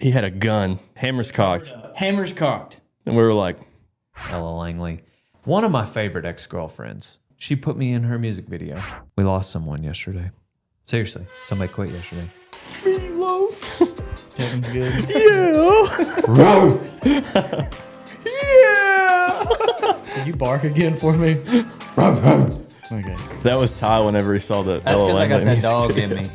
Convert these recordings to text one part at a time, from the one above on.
he had a gun. Hammer's cocked. Hammer's cocked. And we were like, Ella Langley. One of my favorite ex-girlfriends. She put me in her music video. We lost someone yesterday. Seriously, somebody quit yesterday. Meatloaf. Kevin's good. Yeah. Yeah. Did you bark again for me? Okay. That was Ty whenever he saw the That's Ella because I got Langley that music dog video. in me.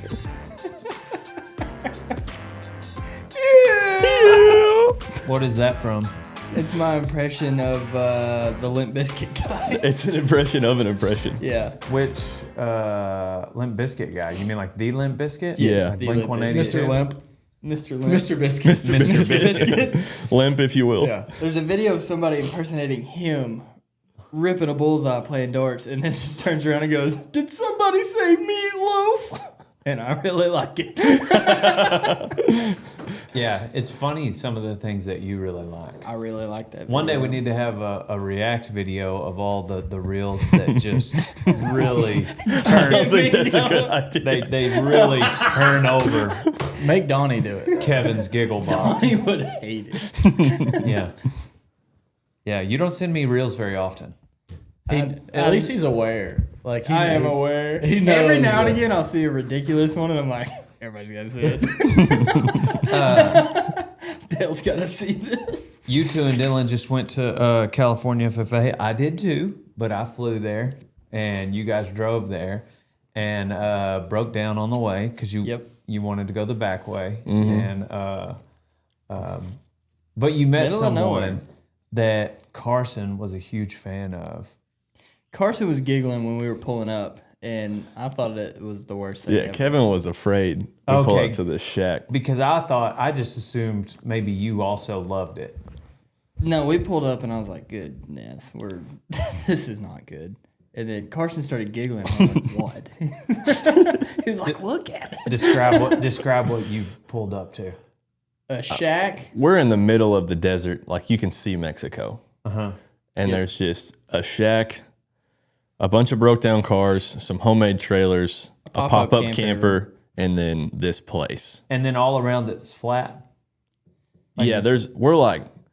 What is that from? It's my impression of the Limp Bizkit guy. It's an impression of an impression. Yeah. Which Limp Bizkit guy? You mean like the Limp Bizkit? Yeah. Like The Blink Limp 182? Mr. Limp. Mr. Limp. Mr. Biscuit. Mr. Biscuit. Limp, if you will. Yeah. There's a video of somebody impersonating him, ripping a bullseye playing darts, and then just turns around and goes, "Did somebody say meatloaf?" And I really like it. Yeah, it's funny some of the things that you really like. I really like that video. One day we need to have a react video of all the reels that just really turn. I think that's a good idea. They really turn over Make Donnie do it. Kevin's giggle box. He would hate it. Yeah. Yeah, you don't send me reels very often. At least he's aware. Like he I am aware. He knows Every now and that. again, I'll see a ridiculous one, and I'm like, everybody's got to see it. Dale's got to see this. You two and Dylan just went to California FFA. I did too, but I flew there, and you guys drove there, and broke down on the way because you wanted to go the back way, and but you met Middle of nowhere. someone that Carson was a huge fan of. Carson was giggling when we were pulling up, and I thought it was the worst thing Yeah, ever. Kevin was afraid to pull Okay. up to the shack. Because I just assumed maybe you also loved it. No, we pulled up, and I was like, goodness, this is not good. And then Carson started giggling. I was like, what? He was like, look at it. Describe what you pulled up to. A shack. We're in the middle of the desert. Like, you can see Mexico. Uh-huh. And there's just a shack, a bunch of broke down cars, some homemade trailers, a pop-up pop-up camper. camper, and then this place. And then all around it's flat.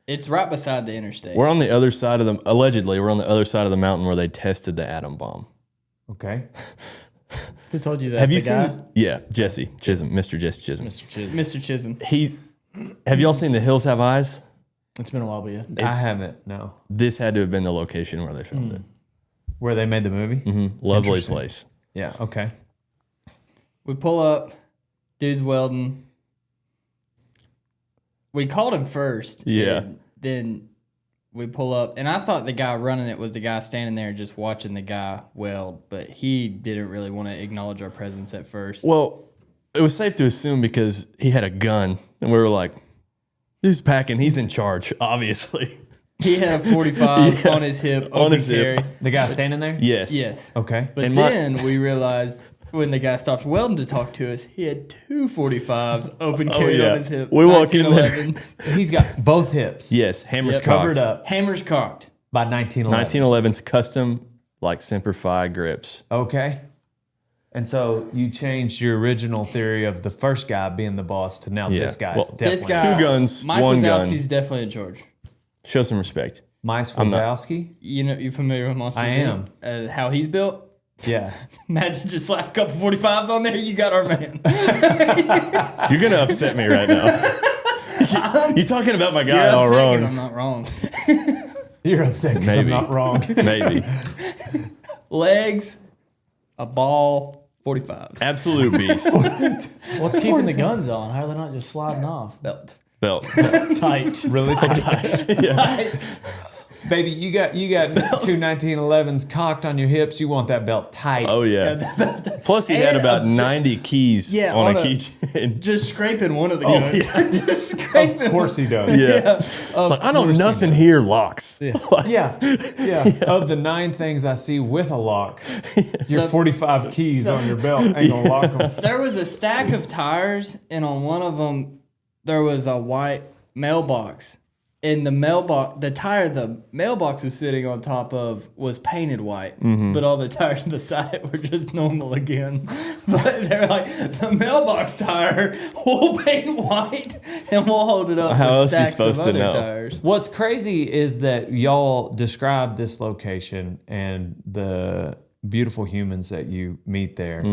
It's right beside the interstate. We're on the other side of allegedly, we're on the other side of the mountain where they tested the atom bomb. Okay. Who told you that? Have you The guy? seen? Yeah, Jesse Chisum, Mr. Jesse Chisum. Mr. Chisum. Mr. Chisum. Have y'all seen The Hills Have Eyes? It's been a while, but yeah. I haven't, no. This had to have been the location where they filmed it. Where they made the movie? Lovely Interesting. place. Yeah, okay. We pull up. Dude's welding. We called him first. Yeah. And then we pull up. And I thought the guy running it was the guy standing there just watching the guy weld. But he didn't really want to acknowledge our presence at first. Well, it was safe to assume because he had a gun, and we were like, "He's packing. He's in charge, obviously." He had a 45 on his hip. On open his hip. carry. The guy standing there? Yes. Yes. Okay. But And then we realized when the guy stopped welding to talk to us, he had two 45s open carried yeah. on his hip. We walk in there. 1911s. He's got both hips Yes. Hammers Yep. cocked. covered up Hammers cocked. by 1911. 1911's custom, like Semper Fi grips. Okay. And so you changed your original theory of the first guy being the boss to now Yeah. this guy's Well, definitely. This guy, Two guns, Mike one Wazowski's gun. definitely in charge. Show some respect. Mice I'm not- Wazowski? You familiar with Monsters? I Inc? am. How he's built? Yeah. Imagine just slap a couple 45s on there. You got our man. You're gonna upset me right now. You're talking about my guy You're all upset 'cause wrong. I'm not wrong. You're upset because I'm Maybe. not wrong. Maybe. Legs, a ball, 45s. Absolute beast. What's keeping the guns on? How are they not just sliding off? Belt. Belt. Tight. Really tight. Baby, you got two 1911s cocked on your hips. You want that belt tight. Oh yeah. Plus he had And about a- 90 keys Yeah, on a on a- keychain. Just scraping one of the guns. Just scraping. Of course he does. Yeah. It's like, I know nothing here locks. Yeah. Of the 9 things I see with a lock, your 45 keys on your belt ain't gonna lock them. There was a stack of tires, and on one of them, there was a white mailbox. And the mailbox, the tire the mailbox was sitting on top of was painted white, but all the tires beside it were just normal again. But they're like, the mailbox tire, we'll paint white and we'll hold it up How with else you stacks supposed of to other know? tires. What's crazy is that y'all describe this location and the beautiful humans that you meet there.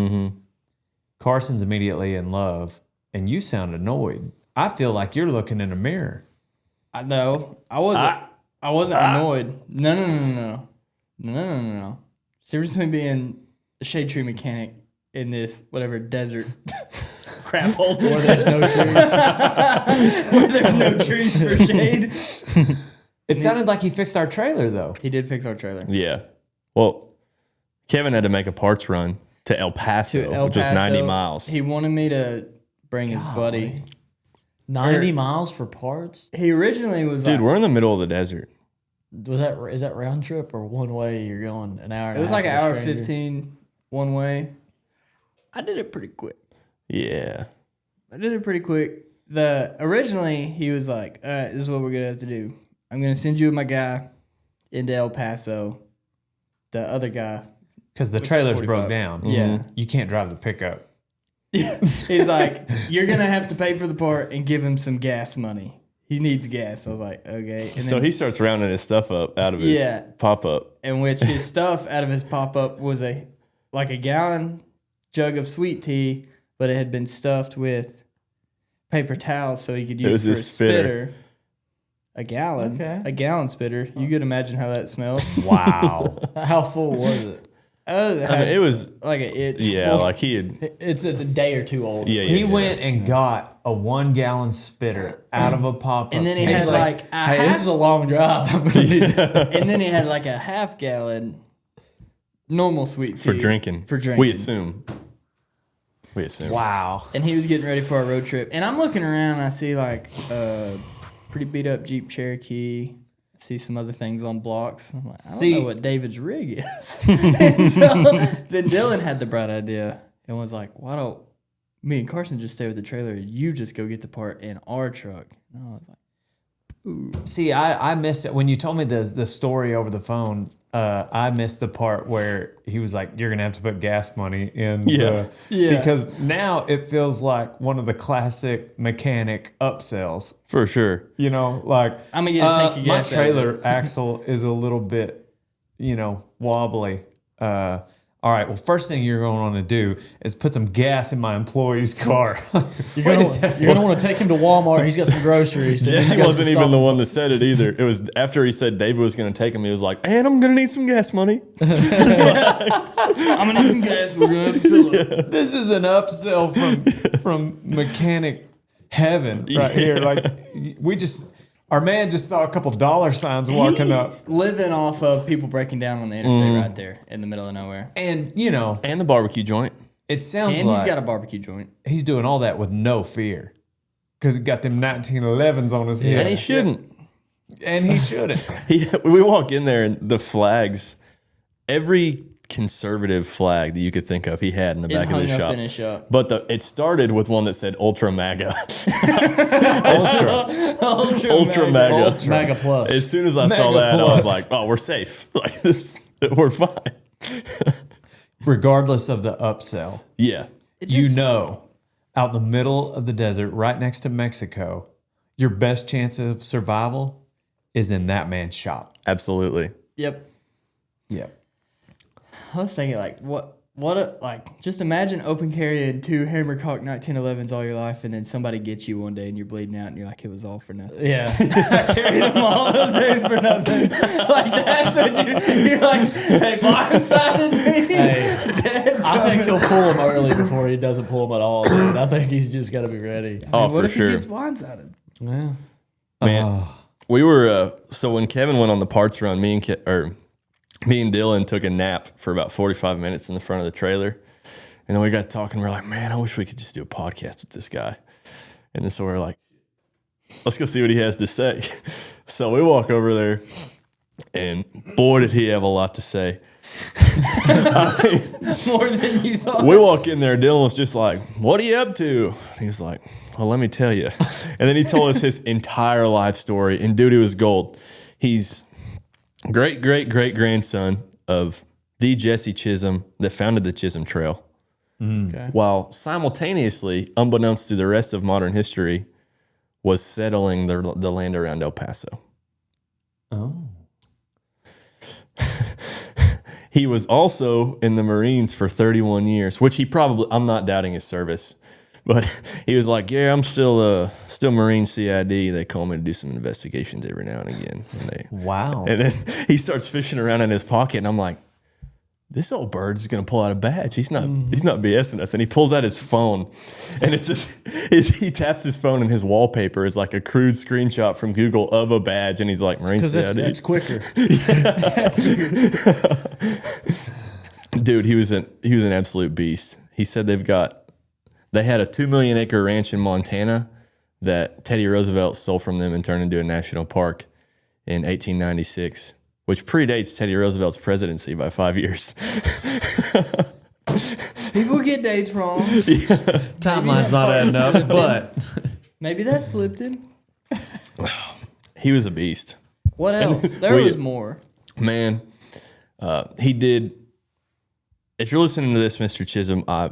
Carson's immediately in love, and you sound annoyed. I feel like you're looking in a mirror. I know. I wasn't annoyed. No. Difference between being a shade tree mechanic in this whatever desert crap hole Where there's no trees. where there's no trees for shade. It sounded like he fixed our trailer, though. He did fix our trailer. Yeah. Well, Kevin had to make a parts run to El Paso, which was 90 miles. He wanted me to bring his buddy. 90 miles for parts? He originally was Dude, like, we're in the middle of the desert. Is that round trip or one way you're going an hour and it was a half like an with a hour stranger? 15 one way. I did it pretty quick. Yeah. Originally he was like, all right, this is what we're gonna have to do. I'm gonna send you and my guy into El Paso. The other guy, Because the trailer's 45. broke down. Yeah. You can't drive the pickup. he's like, you're gonna have to pay for the part and give him some gas money. He needs gas. I was like, okay. And So then, he starts rounding his stuff up out of his pop-up. in which his stuff out of his pop up was a gallon jug of sweet tea, but it had been stuffed with paper towels so he could use was it for a this spitter. spitter. A gallon. Okay. A gallon spitter. You could imagine how that smelled. Wow. How full was it? Oh, I mean, it was, like an itch. yeah, full. like he had, It's a day or two old. yeah. He went and got a 1 gallon spitter out of a pop-up. And then he He's had like a Hey, half, this is a long drive. I'm gonna need this. and then he had like a half gallon normal sweet tea for drinking. For drinking. We assume. wow. And he was getting ready for our road trip. And I'm looking around and I see like a pretty beat up Jeep Cherokee. I see some other things on blocks. I'm like, I don't know what David's rig is. And so then Dylan had the bright idea and was like, why don't me and Carson just stay with the trailer and you just go get the part in our truck? And I was like, See, I missed it. When you told me the story over the phone, I missed the part where he was like, you're going to have to put gas money in. Yeah. Yeah. Because now it feels like one of the classic mechanic upsells. For sure. You know, like, I'm going to get a tank of my gas out of trailer this. axle is a little bit, wobbly. All right, well, first thing you're going to want to do is put some gas in my employee's car. You're gonna want to take him to Walmart. He's got some groceries. and Jesse he's got wasn't some even the soft- one that said it either. It was after he said David was going to take him, he was like, and I'm going to need some gas money. I'm going to need some gas. We're going to have to fill up. This is an upsell from mechanic heaven right here. Like our man just saw a couple dollar signs walking up. He's living off of people breaking down on the interstate right there in the middle of nowhere. And, And the barbecue joint. it sounds And like he's got a barbecue joint. he's doing all that with no fear. Because he got them 1911s on his head. And he shouldn't. And he shouldn't. We walk in there and the flags, every conservative flag that you could think of, he had in the It's back of hung his up shop. in his shop. But it started with one that said Ultra MAGA. Ultra MAGA. Mega Plus. As soon as I saw Mega that, I Plus. was like, oh, we're safe. Like this, we're fine. Regardless of the upsell, Yeah. out in the middle of the desert, right next to Mexico, your best chance of survival is in that man's shop. Absolutely. Yep. Yep. I was thinking, like, just imagine open carrying 2 Hammercock 1911s all your life, and then somebody gets you one day and you're bleeding out, and you're like, it was all for nothing. Yeah. I carried them all those days for nothing. Like, that's what you're like, hey, blindsided me. Hey, I think he'll pull him early before he doesn't pull him at all, dude. I think he's just got to be ready. Oh, What for if sure. he gets blindsided? Yeah. Man, we were so when Kevin went on the parts run, me and Dylan took a nap for about 45 minutes in the front of the trailer, and then we got talking. We're like, man, I wish we could just do a podcast with this guy. And then so we're like, let's go see what he has to say. So we walk over there, and boy, did he have a lot to say. More than you thought. We walk in there, Dylan was just like, "What are you up to?" He was like, "Well, let me tell you." And then he told us his entire life story. And dude, it was gold. He's great grandson of the Jesse Chisum that founded the Chisum Trail. Okay. While simultaneously, unbeknownst to the rest of modern history, was settling the land around El Paso. Oh. He was also in the Marines for 31 years, which he probably, I'm not doubting his service, but he was like, yeah, I'm still Marine CID. They call me to do some investigations every now and again. Wow. And then he starts fishing around in his pocket, and I'm like, this old bird's gonna pull out a badge. He's not BSing us. And he pulls out his phone, and it's just he taps his phone, and his wallpaper is like a crude screenshot from Google of a badge, and he's like, Marine CID. It's quicker. Dude, he was an absolute beast. He said they had a 2 million acre ranch in Montana that Teddy Roosevelt stole from them and turned into a national park in 1896. Which predates Teddy Roosevelt's presidency by 5 years. People get dates wrong. Timeline's not adding up, but Maybe that slipped him. He was a beast. What else? There was more. Man, he did. If you're listening to this, Mr. Chisum, I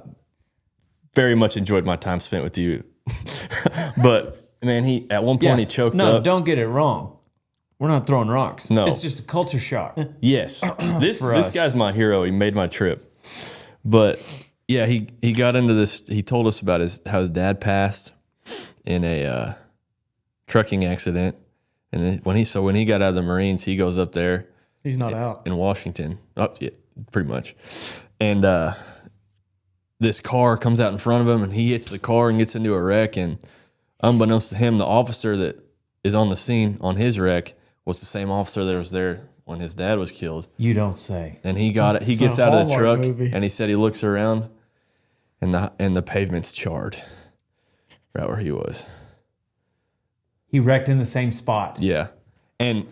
very much enjoyed my time spent with you. But, man, at one point he choked up. No, don't get it wrong. We're not throwing rocks. No. It's just a culture shock. Yes. This us. guy's my hero. He made my trip. But yeah, he got into this. He told us about how his dad passed in a trucking accident. And then when he got out of the Marines, he goes up there. He's not out. In Washington. Oh, yeah, pretty much. And this car comes out in front of him, and he hits the car and gets into a wreck. And unbeknownst to him, the officer that is on the scene on his wreck was the same officer that was there when his dad was killed. You don't say. And he gets out of the truck, and he said he looks around, and the pavement's charred right where he was. He wrecked in the same spot. Yeah. And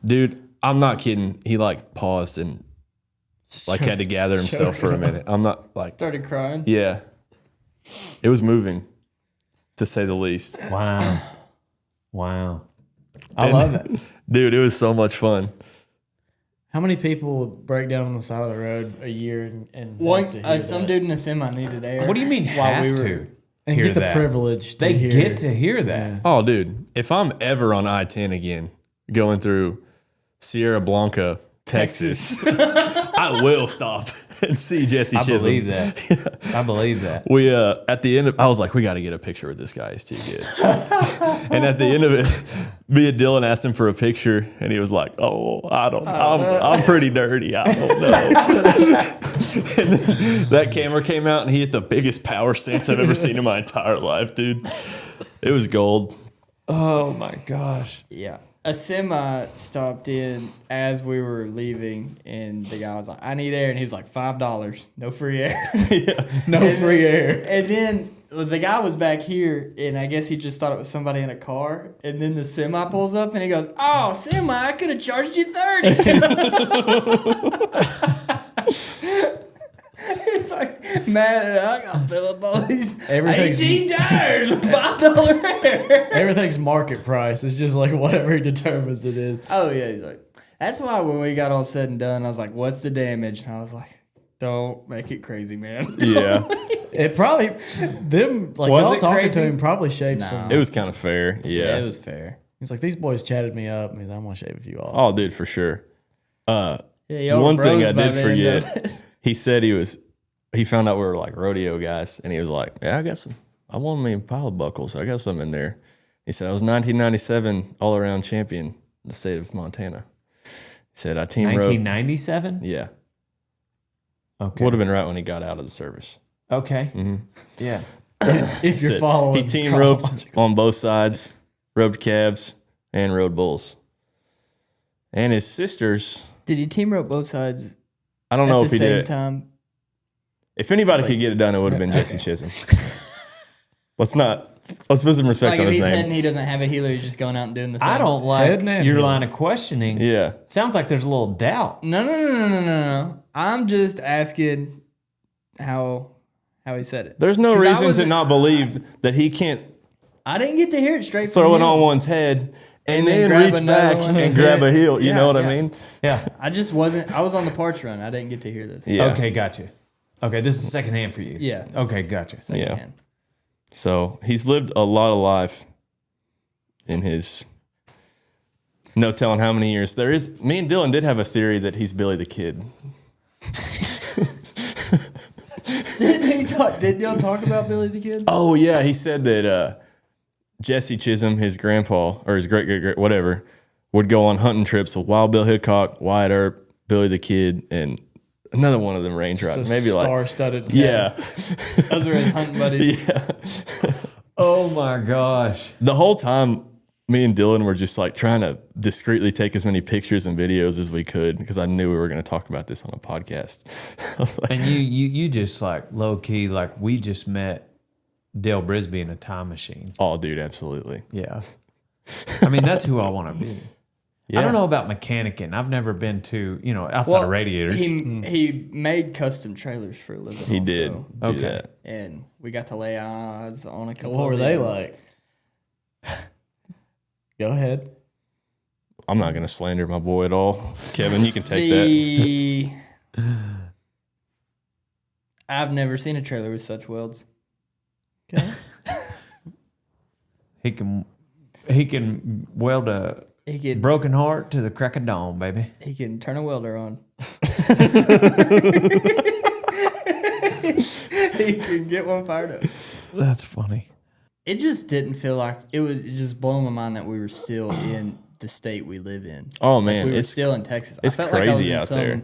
dude, I'm not kidding. He paused and had to gather himself for a minute. I'm not Started crying. yeah. It was moving, to say the least. Wow. Wow. I love it. Dude, it was so much fun. How many people break down on the side of the road a year and have to hear Some that? dude in a semi needed air. What do you mean to? And hear get the that? privilege to They hear. get to hear that. Oh, dude, if I'm ever on I-10 again, going through Sierra Blanca, Texas, I will stop and see Jesse I Chisum. believe that. I believe that. We at the end of, I was like, we got to get a picture with this guy. He's too good. And at the end of it, me and Dylan asked him for a picture, and he was like, "Oh, I'm pretty dirty. I don't know." And then that camera came out, and he hit the biggest power stance I've ever seen in my entire life, dude. It was gold. Oh my gosh. Yeah. A semi stopped in as we were leaving, and the guy was like, I need air. And he was like, $5, no free air. No free air. And then the guy was back here, and I guess he just thought it was somebody in a car. And then the semi pulls up, and he goes, "Oh, semi, I could have charged you 30." It's like, man, I got to fill up all these Everything's- 18 tires with $5 air. Everything's market price. It's just whatever he determines it is. Oh, yeah. He's like, that's why when we got all said and done, I was like, what's the damage? And I was like, don't make it crazy, man. Yeah, It probably, them, y'all it talking crazy? to him probably shaved Nah. some. it was kind of fair. Yeah. It was fair. He's like, these boys chatted me up. And he's like, I'm going to shave a few off. Oh, dude, for sure. Yeah, y'all One were thing bros I by did the end of forget, it. he said he found out we were rodeo guys, and he was like, yeah, I won me a pile of buckles. I got some in there. He said, I was 1997 all-around champion in the state of Montana. He said, I team rode. 1997? Yeah. Okay. Would have been right when he got out of the service. Okay. Mm-hmm. Yeah. If you're Said following. He team roped on both sides, roped calves, and rode bulls. And his sisters, Did he team rope both sides I don't at know the if he same did it. time? If anybody could get it done, it would have been Jesse Chisum. Let's not Let's put some respect Like on if his he's name. hitting, he doesn't have a healer. He's just going out and doing the thing. I don't like Head and your heel. line of questioning. Yeah. Sounds like there's a little doubt. No. I'm just asking how he said it. There's no 'Cause I reason to wasn't- not believe that he can't I didn't get to hear it straight throw from it him. on one's head and then then grab reach another back one and and grab a hit. heel. You Yeah, know what I yeah. mean? Yeah. I just wasn't. I was on the parts run. I didn't get to hear this. Yeah. Okay, gotcha. Okay, this is secondhand for you. Yeah. Okay, gotcha. Secondhand. So he's lived a lot of life in his no telling how many years. Me and Dylan did have a theory that he's Billy the Kid. Didn't y'all talk about Billy the Kid? Oh yeah, he said that Jesse Chisum, his grandpa or his great whatever, would go on hunting trips with Wild Bill Hickok, Wyatt Earp, Billy the Kid, and another one of them range riders. Maybe like star-studded. yeah, Those are his hunting buddies. yeah. Oh my gosh. The whole time, me and Dylan were just like trying to discreetly take as many pictures and videos as we could because I knew we were going to talk about this on a podcast. I was like, And you just like low key, like we just met Dale Brisby in a time machine. oh, dude, absolutely. Yeah. I mean, that's who I want to be. Yeah. I don't know about mechanicking. I've never been to, outside of radiators. He made custom trailers for a living. He did. also. do Okay. that. And we got to lay eyes on a couple. What of were they them. like? Go ahead. I'm not going to slander my boy at all. Kevin, you can take that. The I've never seen a trailer with such welds. Okay. He can weld a He can broken heart to the crack of dawn, baby. he can turn a welder on. He can get one fired up. That's funny. It just didn't feel like it just blowing my mind that we were still in the state we live in. Oh, Like man. we were it's still in Texas. it's I felt like I was crazy in out some there.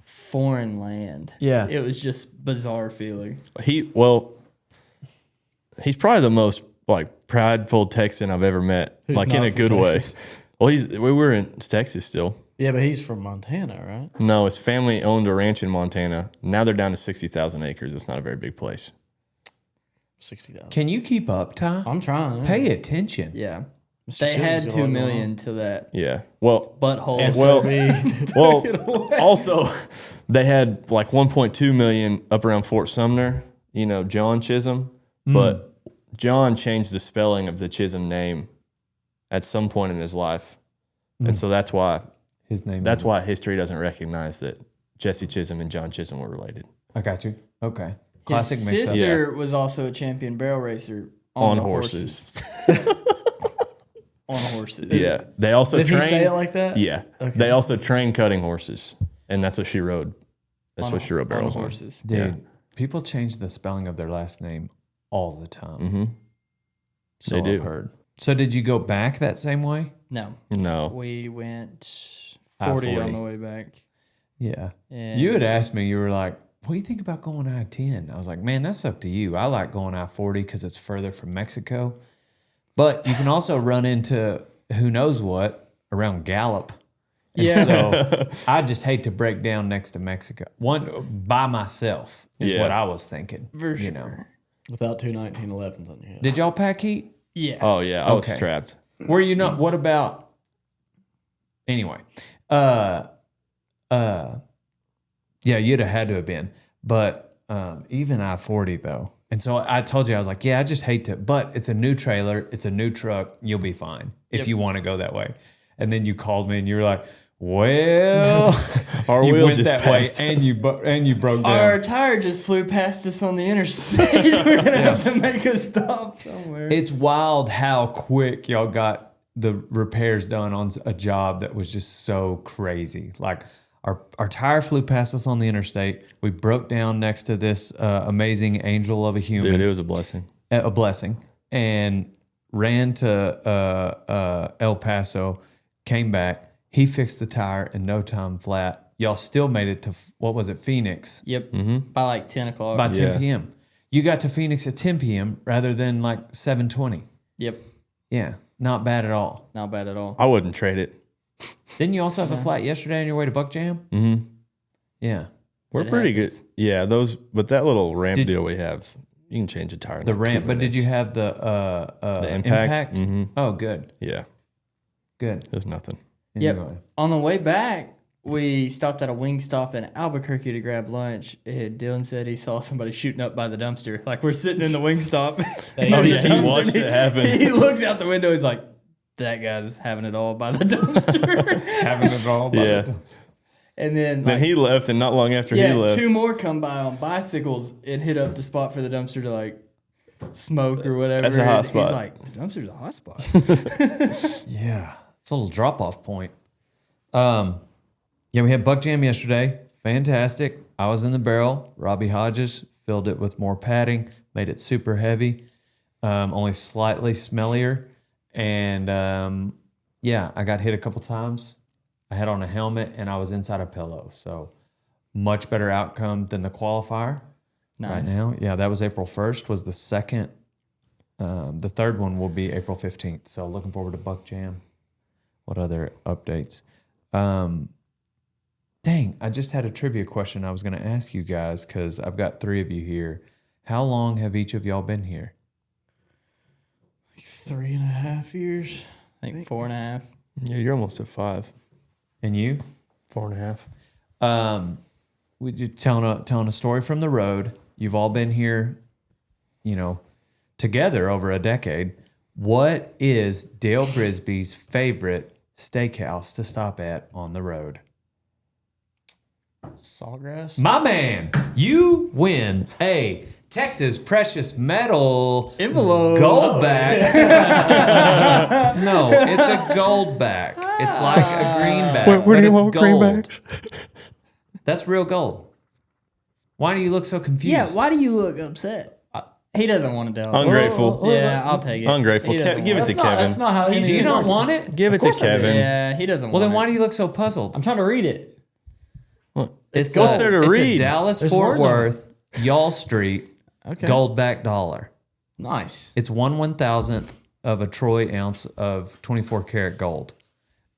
foreign land. Yeah. It was just bizarre feeling. he's probably the most like prideful Texan I've ever met, Who's like in not a from good way. Texas? Well, we were in Texas still. Yeah, but he's from Montana, right? No, his family owned a ranch in Montana. Now they're down to 60,000 acres. It's not a very big place. 60,000. Can you keep up, Ty? I'm trying. yeah. Pay attention. Yeah. Mr. They had Chills, 2 y'all million to that Yeah. Well, butthole. well, also they had like 1.2 million up around Fort Sumner. John Chisum, but John changed the spelling of the Chisum name at some point in his life, and so that's why history doesn't recognize that Jesse Chisum and John Chisum were related. I got you. Okay. His Classic mix up. sister was also a champion barrel racer On the horses. On horses. Yeah, they also Did train. he say it like that? Yeah, Okay. they also train cutting horses, and that's what she rode. That's what she rode barrels on. horses. Dude, Yeah. people change the spelling of their last name all the time. Mm-hmm. So They do. I've heard. So did you go back that same way? No. No, We went 40 on I-40. the way back. Yeah. And You had asked me, you were like, what do you think about going I-10? I was like, man, that's up to you. I like going I-40 because it's further from Mexico. But you can also run into who knows what around Gallup. And Yeah. So I just hate to break down next to Mexico. One by myself is Yeah. what I was thinking. For you sure. know. Without two 1911s on your head. Did y'all pack heat? Yeah. oh yeah, I was Okay. strapped. Were you not? What about? Anyway, yeah, you'd have had to have been, but even I-40 though. And so I told you, I was like, yeah, I just hate to, but it's a new trailer, it's a new truck, you'll be fine if you want to go that way. And then you called me and you were like, well, Our you wheel went just that way passed and you broke down. Our tire just flew past us on the interstate. We're gonna have to make a stop somewhere. It's wild how quick y'all got the repairs done on a job that was just so crazy. Like our tire flew past us on the interstate. We broke down next to this amazing angel of a human, Dude, it was a blessing. a blessing, and ran to El Paso, came back. He fixed the tire in no time flat. Y'all still made it to, what was it, Phoenix? Yep. By like 10 o'clock. By 10 Yeah. p.m. You got to Phoenix at 10 p.m. rather than like 7:20. Yep. Yeah, not bad at all. Not bad at all. I wouldn't trade it. Didn't you also have a flat yesterday on your way to Buck Jam? Mm-hmm. Yeah. We're It pretty happens. good. Yeah, but that little ramp Did- deal we have, You can change a tire. The ramp, but did you have the impact? Mm-hmm. Oh, good. Yeah. Good. There's nothing. Yep. On the way back, we stopped at a wing stop in Albuquerque to grab lunch. Dylan said he saw somebody shooting up by the dumpster. Like we're sitting in the wing stop. He watched it happen. He looks out the window. He's like, that guy's having it all by the dumpster. Having it all by the dumpster. And then he left, and not long after he left, 2 more come by on bicycles and hit up the spot for the dumpster to like smoke or whatever. That's a hot spot. He's like, the dumpster's a hot spot. Yeah. It's a little drop-off point. Yeah, we had buck jam yesterday. Fantastic. I was in the barrel. Robbie Hodges filled it with more padding, made it super heavy, only slightly smellier. And yeah, I got hit a couple times. I had on a helmet and I was inside a pillow. So much better outcome than the qualifier right now. Yeah, that was April 1st was the second. The third one will be April 15th. So looking forward to buck jam. What other updates? Dang, I just had a trivia question I was going to ask you guys because I've got 3 of you here. How long have each of y'all been here? 3.5 years. I think 4.5. Yeah, you're almost at 5. And you? 4.5. We just telling a story from the road. You've all been here, together over a decade. What is Dale Brisby's favorite steakhouse to stop at on the road? Sawgrass. My man, you win a Texas Precious Metal Envelope. gold back. No, it's a gold back. It's like a greenback. Where do you but want it's gold. greenbacks? That's real gold. Why do you look so confused? Yeah, why do you look upset? He doesn't want to tell. Ungrateful. Yeah, I'll take it. Ungrateful. He doesn't Give it want to That's Kevin. not how You don't want it? Give it to Kevin. Yeah, he doesn't Well, want then why it. do you look so puzzled? I'm trying to read it. It's go there to it's read. a Dallas There's Fort words on it. Worth Y'all Street Okay. gold-backed dollar. Nice. It's 1/1000th of a troy ounce of 24 karat gold.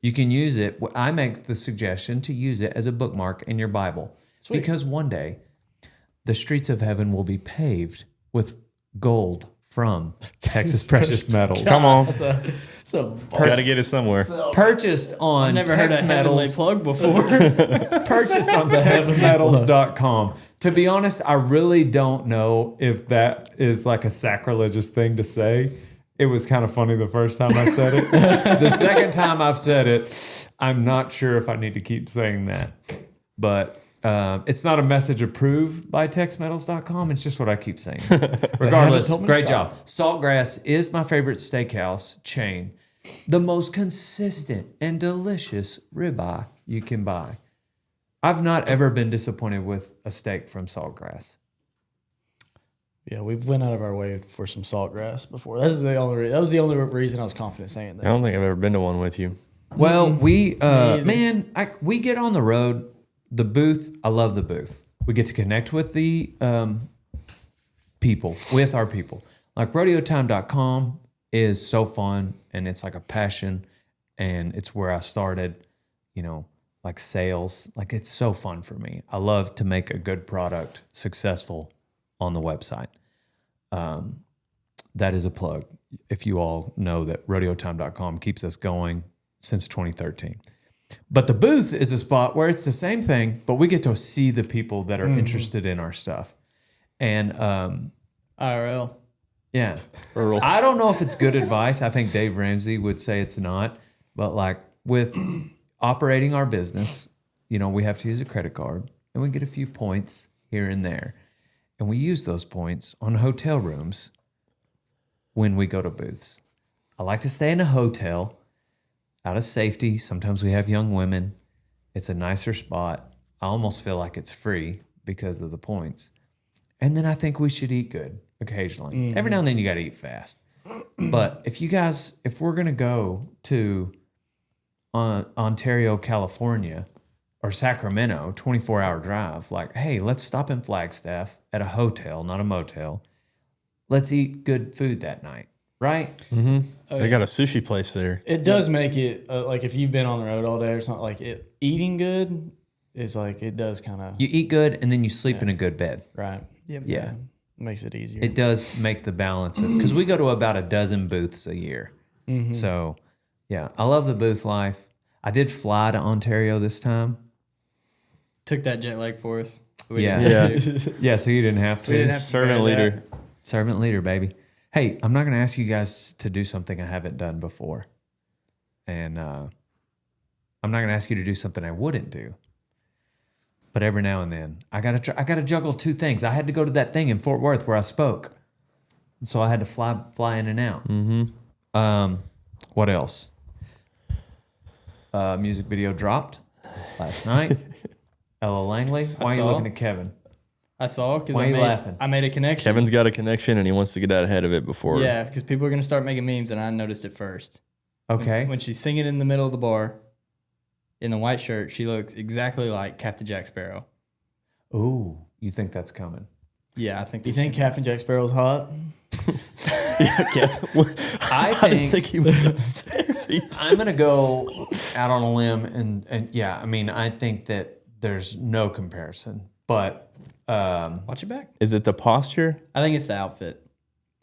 You can use it. I make the suggestion to use it as a bookmark in your Bible. Sweet. Because one day the streets of heaven will be paved with gold from Texas Precious Metals. Come on. It's a Got to get it somewhere. Purchased on I've never heard a Tex heavenly Metals. plug before. Purchased on texmetals.com. To be honest, I really don't know if that is like a sacrilegious thing to say. It was kind of funny the first time I said it. The second time I've said it, I'm not sure if I need to keep saying that. But it's not a message approved by texmetals.com. It's just what I keep saying. Regardless, told me to great stop. job. Saltgrass is my favorite steakhouse chain. The most consistent and delicious ribeye you can buy. I've not ever been disappointed with a steak from Saltgrass. Yeah, we've went out of our way for some saltgrass before. That was the only reason I was confident saying I that. don't think I've ever been to one with you. Well, we we get on the road. The booth, I love the booth. We get to connect with the people, with our people. Like rodeotime.com is so fun, and it's like a passion, and it's where I started, like sales. Like it's so fun for me. I love to make a good product successful on the website. That is a plug. If you all know that rodeotime.com keeps us going since 2013. But the booth is a spot where it's the same thing, but we get to see the people that are interested in our stuff. And IRL. yeah, Earl. I don't know if it's good advice. I think Dave Ramsey would say it's not. But like with operating our business, we have to use a credit card and we get a few points here and there. And we use those points on hotel rooms when we go to booths. I like to stay in a hotel out of safety. Sometimes we have young women. It's a nicer spot. I almost feel like it's free because of the points. And then I think we should eat good occasionally. Mm-hmm. Every now and then you got to eat fast. But if we're going to go to Ontario, California, or Sacramento, 24-hour drive, like, hey, let's stop in Flagstaff at a hotel, not a motel. Let's eat good food that night, right? They got a sushi place there. It does make it like if you've been on the road all day or something, like eating good is like it does kind of You eat good and then you sleep in a good bed. right. Yep. Yeah. makes it easier. It does make the balance of, because we go to about a dozen booths a year. So, yeah, I love the booth life. I did fly to Ontario this time. Took that jet lag for us. Yeah. Yeah, so you didn't have to. We didn't have to Servant bear leader. that. Servant leader, baby. Hey, I'm not going to ask you guys to do something I haven't done before. And I'm not going to ask you to do something I wouldn't do. But every now and then, I gotta juggle two things. I had to go to that thing in Fort Worth where I spoke. And so I had to fly in and out. What else? Music video dropped last night. Ella Langley. Why are you saw. looking at Kevin? I saw because Why are you laughing? I made a connection. Kevin's got a connection and he wants to get out ahead of it before. Yeah, because people are gonna start making memes, and I noticed it first. Okay. When she's singing in the middle of the bar, in the white shirt, she looks exactly like Captain Jack Sparrow. Ooh, you think that's coming? Yeah, I think. Do you think Captain Jack Sparrow's hot? I guess. I I didn't think he was so sexy. I'm gonna go out on a limb and yeah, I mean, I think that there's no comparison, but Watch your back. Is it the posture? I think it's the outfit.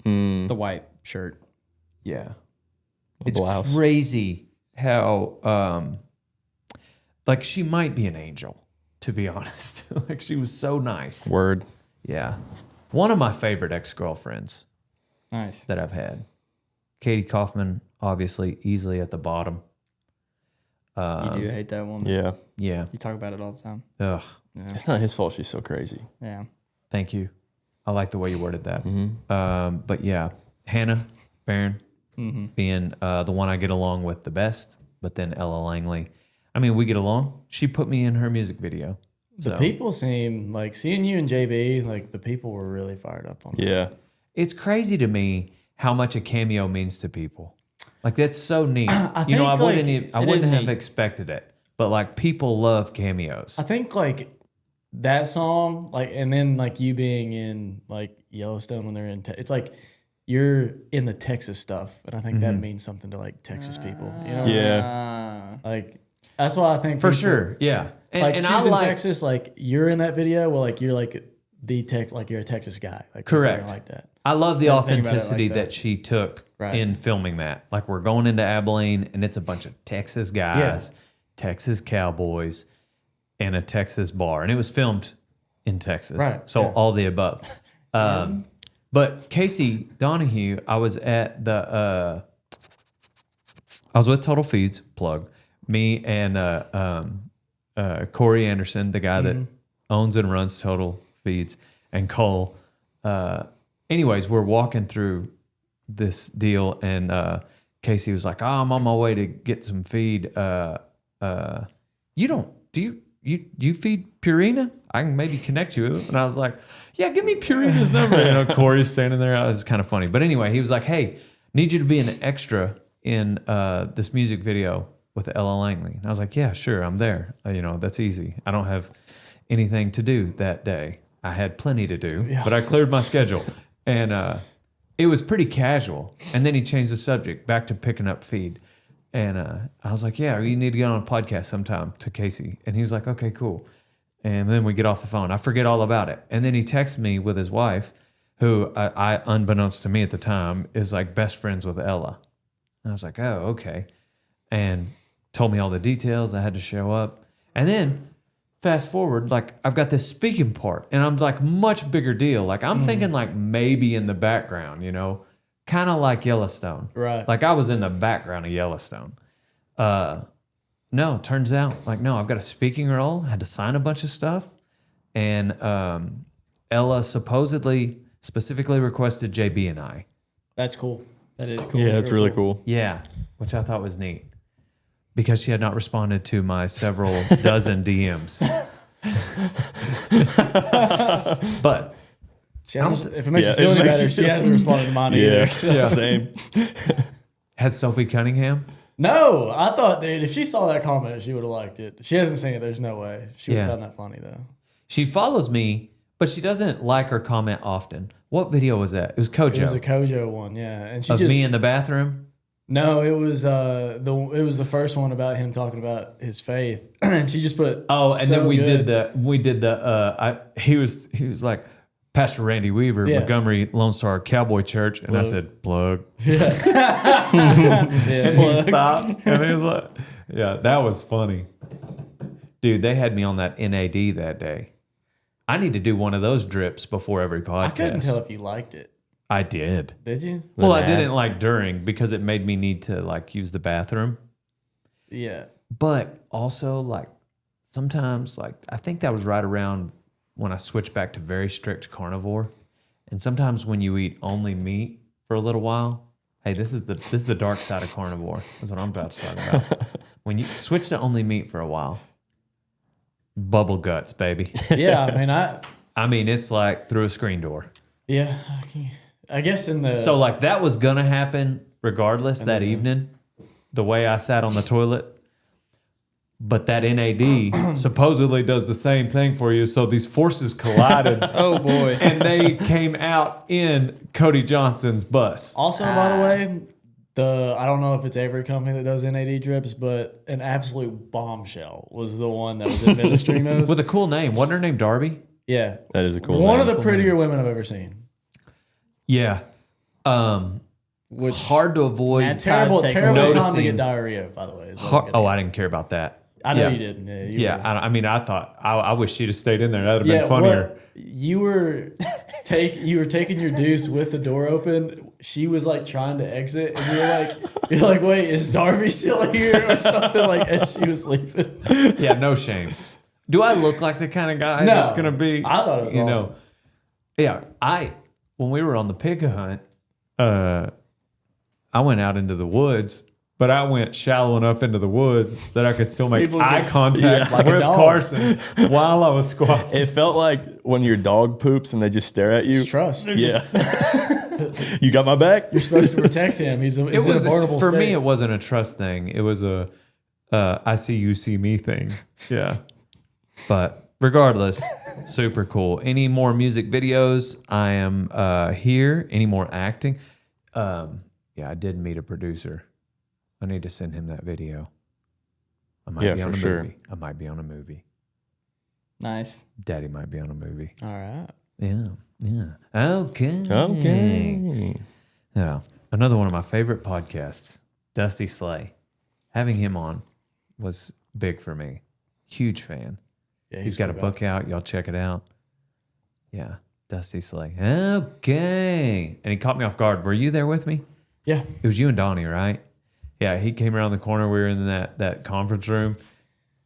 The white shirt. yeah, The it's blouse. crazy how like she might be an angel, to be honest. Like she was so nice. Word. Yeah, one of my favorite ex-girlfriends Nice. that I've had. Katie Kaufman, obviously, easily at the bottom. You do hate that one. Yeah. Yeah. You talk about it all the time. Ugh. It's not his fault she's so crazy. Yeah. Thank you. I like the way you worded that. But yeah, Hannah Barron being the one I get along with the best, but then Ella Langley. I mean, we get along. She put me in her music video. The So, people seem like seeing you and JB, like the people were really fired up on that. Yeah. it's crazy to me how much a cameo means to people. Like that's so neat. I think, wouldn't like, even, I it wouldn't is have neat. expected it. But like people love cameos. I think like that song, like, and then like you being in like Yellowstone when they're in, it's like you're in the Texas stuff, and I think that means something to like Texas people. You know what I mean? Yeah. Like that's why I think For people- sure. Yeah. Like And I choosing like Texas, like you're in that video. Well, like you're like the Tex, like you're a Texas guy. Like Correct. people are like that. I love the Didn't think about it authenticity like that that. she took Right. in filming that. Like we're going into Abilene and it's a bunch of Texas guys, Texas cowboys, and a Texas bar. And it was filmed in Texas. Right, So yeah. all the above. But Casey Donahue, I was at the I was with Total Feeds, plug. Me and Corey Anderson, the guy that owns and runs Total Feeds, and Cole. Anyways, we're walking through this deal, and Casey was like, "Oh, I'm on my way to get some feed. You don't do you feed Purina? I can maybe connect you with him." And I was like, "Yeah, give me Purina's number." You know, Corey's standing there. It was kind of funny, but anyway, he was like, "Hey, need you to be an extra in this music video with Ella Langley." And I was like, "Yeah, sure, I'm there. You know, that's easy. I don't have anything to do that day. I had plenty to do, but I cleared my schedule." And it was pretty casual. And then he changed the subject back to picking up feed. And I was like, "Yeah, you need to get on a podcast sometime," to Casey. And he was like, "Okay, cool." And then we get off the phone. I forget all about it. And then he texts me with his wife, who I unbeknownst to me at the time, is like best friends with Ella. And I was like, "Oh, okay." And told me all the details. I had to show up. And then fast forward, like I've got this speaking part, and I'm like much bigger deal. Like I'm thinking like maybe in the background, you know, kind of like Yellowstone. Right. Like I was in the background of Yellowstone. No, turns out like no, I've got a speaking role. Had to sign a bunch of stuff, and Ella specifically requested JB and I. That's cool. That is cool. Yeah, it's really cool. Yeah, which I thought was neat because she had not responded to my several dozen DMs. But She hasn't, if it makes Yeah, you feel it any makes better, you she feel- hasn't responded to mine Yeah. either. Same. has Sophie Cunningham? No, I thought, dude, if she saw that comment, she would have liked it. She hasn't seen it. There's no way. She would have Yeah. found that funny, though. She follows me, but she doesn't like or comment often. What video was that? It was Kojo. It was a Kojo one, yeah. And she of just me in the bathroom. no, it was the first one about him talking about his faith, and she just put Oh, and so then we good. did the he was like, Pastor Randy Weaver, Yeah. Montgomery Lone Star Cowboy Church. And I said, plug. Yeah. And he stopped. And he was like, yeah, that was funny. Dude, they had me on that NAD that day. I need to do one of those drips before every podcast. I couldn't tell if you liked it. I did. Did you? Well, I NAD. didn't like during because it made me need to like use the bathroom. Yeah. But also like sometimes like I think that was right around when I switched back to very strict carnivore. And sometimes when you eat only meat for a little while, hey, this is the dark side of carnivore. That's what I'm about to talk about. When you switch to only meat for a while, bubble guts, baby. Yeah. I mean, it's like through a screen door. Yeah. I guess in the. So like that was gonna happen regardless that evening, the way I sat on the toilet. But that NAD supposedly does the same thing for you. So these forces collided. Oh boy. And they came out in Cody Johnson's bus. Also, by the way, I don't know if it's every company that does NAD drips, but an absolute bombshell was the one that was administering those. With a cool name. Wasn't her name Darby? Yeah. That is a cool One name. of the prettier women I've ever seen. Yeah. Which Hard to avoid. That's terrible Ty's time to noticing- get diarrhea, by the way. is what I'm getting Oh, at. I didn't care about that. I know Yeah. you didn't. Yeah. Yeah, I mean, I thought I wish she'd have stayed in there. That'd have Yeah, been funnier. what- you were taking your deuce with the door open. She was like trying to exit, and you're like, wait, is Darby still here or something? Like as she was leaving. Yeah, no shame. Do I look like the kind of guy No. that's gonna be? I thought it was awesome. Yeah, when we were on the pig hunt, I went out into the woods. But I went shallow enough into the woods that I could still make eye contact like a with dog. Carson while I was squatting. It felt like when your dog poops and they just stare at you. It's trust. Yeah. You got my back? You're supposed to protect him. He's in a vulnerable For state. me, it wasn't a trust thing. It was a I see you see me thing. Yeah. But regardless, super cool. Any more music videos? I am here. Any more acting? Yeah, I did meet a producer. I need to send him that video. I might be on a movie. I might be on a movie. Nice. Daddy might be on a movie. All right. Yeah. Okay. Okay. Yeah. Another one of my favorite podcasts, Dusty Slay. Having him on was big for me. Huge fan. Yeah, He's got a book out. Y'all check it out. Yeah. Dusty Slay. Okay. And he caught me off guard. Were you there with me? Yeah. It was you and Donnie, right? Yeah, he came around the corner. We were in that conference room.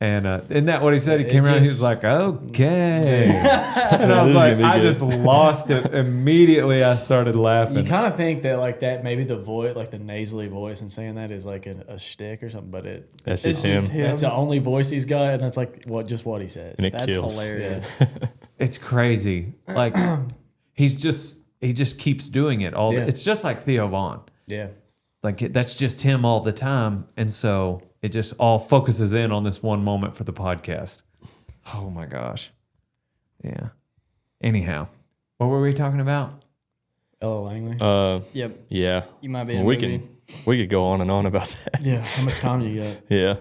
And isn't that what he said? He came around, he was like, okay. And I was like, I just lost it. Immediately I started laughing. You kind of think that like that maybe the voice, like the nasally voice and saying that is like a shtick or something, but That's it's just him. That's the only voice he's got, and that's like what he says. And it That's kills. hilarious. It's crazy. Like he just keeps doing it all. Yeah. It's just like Theo Vaughn. Yeah. Like that's just him all the time, and so it just all focuses in on this one moment for the podcast. Oh my gosh, yeah. Anyhow, what were we talking about? Ella Langley. Yep. Yeah. You might be in a we movie. could go on and on about that. Yeah. How much time do you got? Yeah.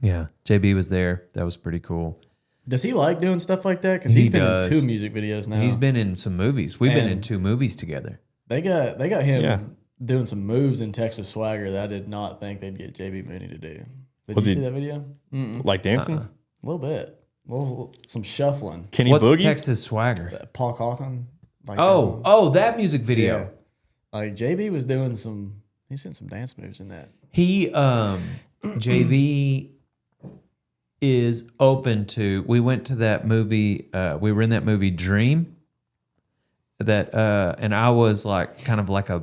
Yeah, JB was there. That was pretty cool. Does he like doing stuff like that? Because He he's been does. in 2 music videos now. He's been in some movies. We've been in And- 2 movies together. They got him Yeah. doing some moves in Texas Swagger that I did not think they'd get JB Mooney to do. Did Was you he- see that video? Like dancing? A little bit. Some shuffling. Kenny What's Boogie? Texas Swagger? Paul Cawthon. Like That music video. yeah. Like JB was doing he's in some dance moves in that. He JB is open to. We went to that movie. We were in that movie Dream. That and I was like kind of like a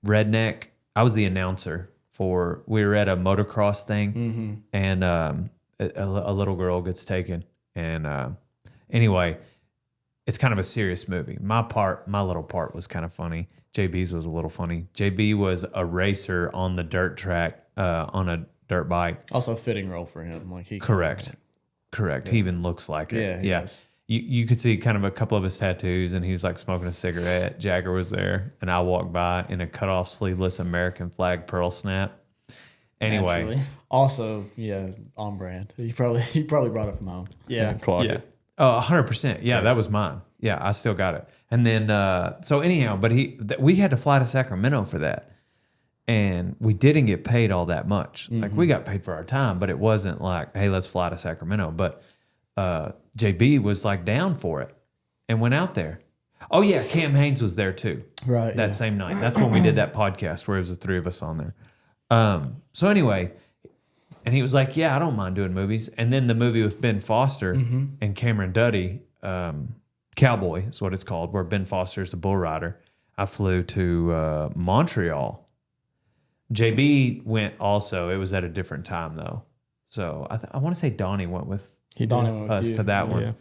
redneck. I was the announcer for. We were at a motocross thing, and a little girl gets taken. And anyway, it's kind of a serious movie. My little part was kind of funny. JB's was a little funny. JB was a racer on the dirt track on a dirt bike. Also a fitting role for him. Like he Correct. He even looks like it. Yeah, he does. You could see kind of a couple of his tattoos, and he was like smoking a cigarette. Jagger was there, and I walked by in a cut-off sleeveless American flag pearl snap. Anyway, Naturally. Also, yeah, on brand. He probably brought it from home. Yeah. Clock yeah. it. Oh, 100%. Yeah, that was mine. Yeah, I still got it. And then, so anyhow, but we had to fly to Sacramento for that. And we didn't get paid all that much. Like, we got paid for our time, but it wasn't like, hey, let's fly to Sacramento. But JB was like down for it and went out there. Oh, yeah, Cam Haynes was there too. Right. That same night. That's when we did that podcast where it was the three of us on there. So anyway, and he was like, yeah, I don't mind doing movies. And then the movie with Ben Foster and Cameron Duddy, Cowboy is what it's called, where Ben Foster is the bull rider. I flew to Montreal. JB went also. It was at a different time though. So I want to say Donnie went with us to that one. Yeah.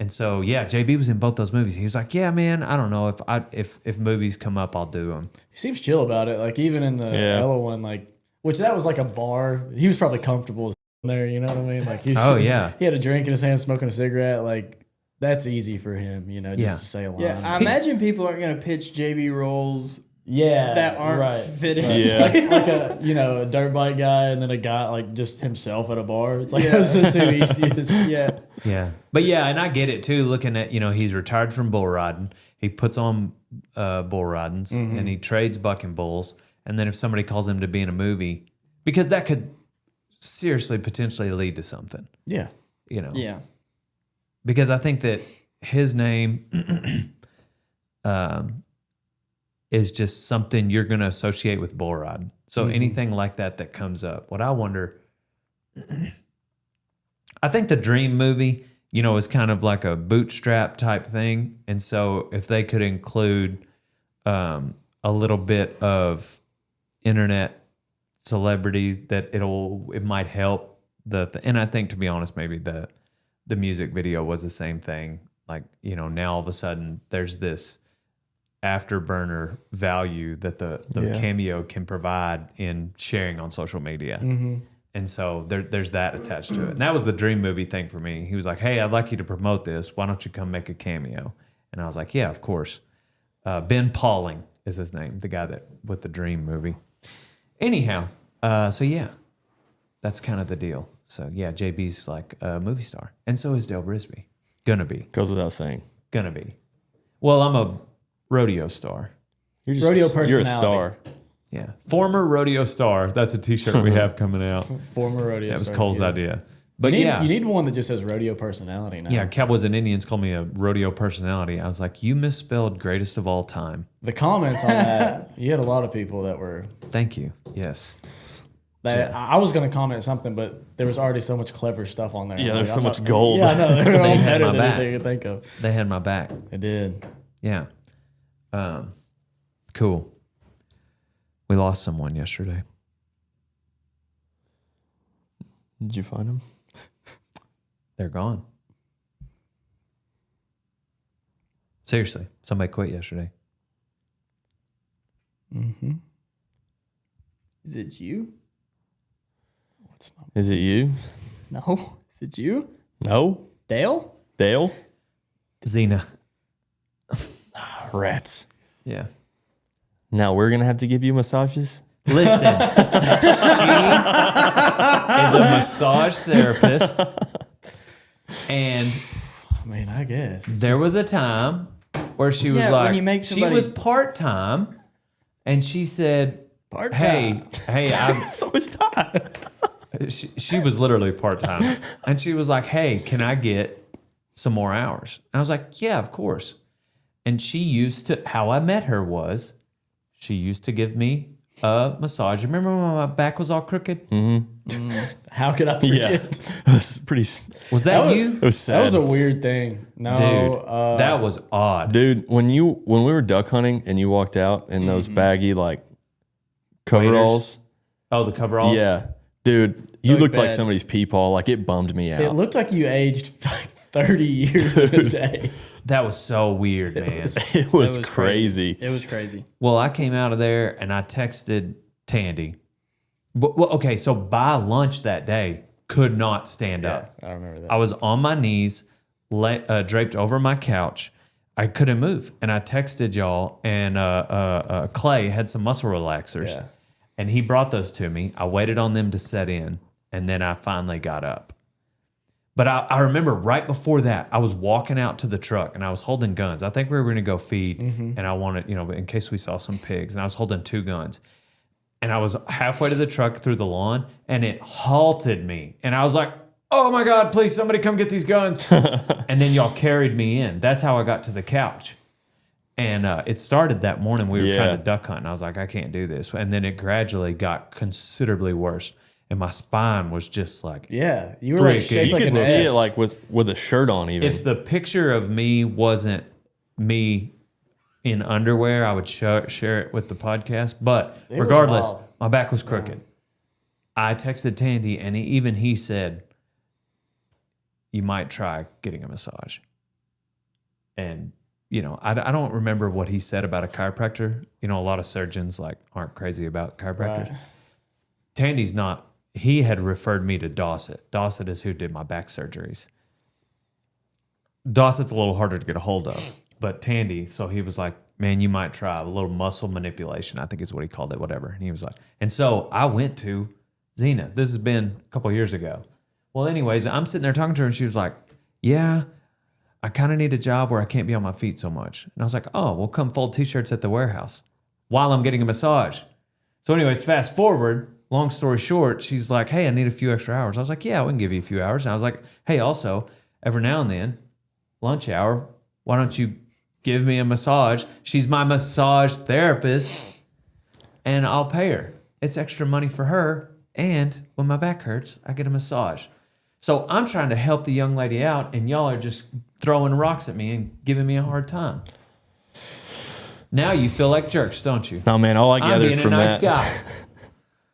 And so, yeah, JB was in both those movies. He was like, yeah, man, I don't know. If movies come up, I'll do them. He seems chill about it. Like, even in the Ella one, like, which that was like a bar. He was probably comfortable there, you know what I mean? Like, he had a drink in his hand, smoking a cigarette. Like, that's easy for him, you know, just to say a line. Yeah, I imagine people aren't going to pitch JB roles that aren't fitting. Yeah. like a, you know, a dirt bike guy and then a guy like just himself at a bar. It's like those are the two easiest. Yeah. Yeah. But yeah, and I get it too, looking at, you know, he's retired from bull riding. He puts on bull ridings and he trades bucking bulls. And then if somebody calls him to be in a movie, because that could seriously potentially lead to something. Yeah. You know? Yeah. Because I think that his name is just something you're going to associate with bull riding. So anything like that comes up. What I wonder, I think the Dream movie, you know, is kind of like a bootstrap type thing. And so if they could include a little bit of internet celebrity, that it might help and I think, to be honest, maybe the music video was the same thing. Like, you know, now all of a sudden there's this afterburner value that the cameo can provide in sharing on social media. And so there's that attached to it. And that was the Dream movie thing for me. He was like, hey, I'd like you to promote this. Why don't you come make a cameo? And I was like, yeah, of course. Ben Pauling is his name, the guy that with the Dream movie. Anyhow, so yeah, that's kind of the deal. So yeah, JB's like a movie star. And so is Dale Brisby. Gonna be. Goes without saying. Gonna be. Well, I'm a rodeo star. You're just Rodeo personality. You're a star. Yeah. Former rodeo star. That's a t-shirt we have coming out. Former rodeo That was star, Cole's yeah. idea. But you need one that just says rodeo personality now. Yeah, Cowboys and Indians call me a rodeo personality. I was like, you misspelled greatest of all time. The comments on that, you had a lot of people that were... Thank you. Yes. I was going to comment something, but there was already so much clever stuff on there. Yeah, there's so much gold. Yeah, I know. They were all had better my than back. anything you could think of. They had my back. They did. Yeah. Cool. We lost someone yesterday. Did you find him? They're gone. Seriously, somebody quit yesterday. Is it you? Is it you? No. Is it you? No. Dale? Dale? Xena. Rats. Yeah. Now we're going to have to give you massages? Listen, she is a massage therapist, and I mean, I guess. there was a time where she was like, when you make she somebody- was part-time, and she said, Part-time. hey, I'm... So it's time. She was literally part-time, and she was like, hey, can I get some more hours? And I was like, yeah, of course. And she used to, how I met her was, she used to give me a massage. Remember when my back was all crooked? How could I forget? Yeah. It was pretty... Was that you? It was sad. That was a weird thing. No, Dude, that was odd. Dude, when we were duck hunting and you walked out in those baggy, like, coveralls. Oh, the coveralls? Yeah. Dude, you looked like bad. somebody's peepaw. Like, it bummed me out. it looked like you aged like 30 years in a day. That was so weird, man. It was crazy. It was crazy. Well, I came out of there and I texted Tandy. Well, okay, so by lunch that day, could not stand up. I remember that. I was on my knees, draped over my couch. I couldn't move. And I texted y'all, and Clay had some muscle relaxers. Yeah. And he brought those to me. I waited on them to set in, and then I finally got up. But I remember right before that, I was walking out to the truck and I was holding guns. I think we were going to go feed, and I wanted, in case we saw some pigs, and I was holding 2 guns. And I was halfway to the truck through the lawn, and it halted me. And I was like, oh my God, please, somebody come get these guns. And then y'all carried me in. That's how I got to the couch. And it started that morning. We were trying to duck hunt, and I was like, I can't do this. And then it gradually got considerably worse. And my spine was just like, you were like shaped You like can an see S. it like with a shirt on even. if the picture of me wasn't me in underwear, I would share it with the podcast. But was regardless, wild. my back was crooked. I texted Tandy, and he said, you might try getting a massage. And, I don't remember what he said about a chiropractor. A lot of surgeons aren't crazy about chiropractors. Right. Tandy's not. He had referred me to Dawsett. Dawsett is who did my back surgeries. Dawsett's a little harder to get a hold of, but Tandy, so he was like, man, you might try a little muscle manipulation, I think is what he called it, whatever. And he was like, and so I went to Zena. This has been a couple of years ago. Well, anyways, I'm sitting there talking to her, and she was like, yeah, I kind of need a job where I can't be on my feet so much. And I was like, oh, well, come fold T-shirts at the warehouse while I'm getting a massage. So anyways, fast forward, long story short, she's like, hey, I need a few extra hours. I was like, yeah, we can give you a few hours. And I was like, hey, also, every now and then, lunch hour, why don't you give me a massage? She's my massage therapist, and I'll pay her. It's extra money for her, and when my back hurts, I get a massage. So I'm trying to help the young lady out, and y'all are just throwing rocks at me and giving me a hard time. Now you feel like jerks, don't you? No, man, all I I'm gathered being a from nice that. guy.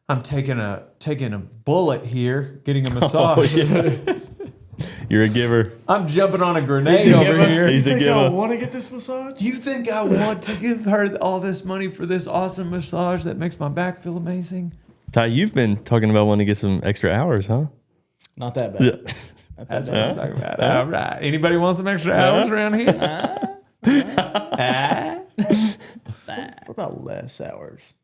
I'm taking a bullet here, getting a massage. You're a giver. I'm jumping on a grenade over here. He's the I giver. want to get this massage? You think I want to give her all this money for this awesome massage that makes my back feel amazing? Ty, you've been talking about wanting to get some extra hours, huh? Not that bad. Yeah. That's what I'm talking about. All right. Anybody want some extra hours around here? What about less hours?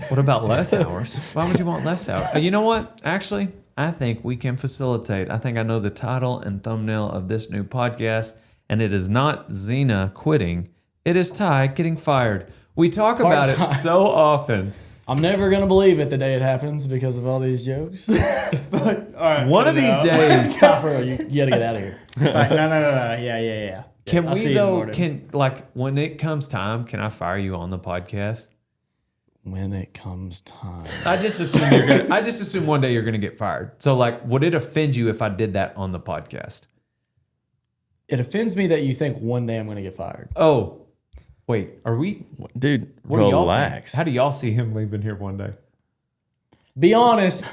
What about less hours? Why would you want less hours? You know what? Actually, I think we can facilitate. I think I know the title and thumbnail of this new podcast, and it is not Zena quitting. It is Ty getting fired. We talk about it so often. I'm never going to believe it the day it happens because of all these jokes. But, all right, One of these days, Ty, for real, you got to get out of here. No. Yeah. can I'll see we you in the though? morning. When it comes time, can I fire you on the podcast? When it comes time. I just assume one day you're gonna get fired. So would it offend you if I did that on the podcast? It offends me that you think one day I'm going to get fired. Oh, wait, are we? Dude, What do y'all relax. think? How do y'all see him leaving here one day? Be honest.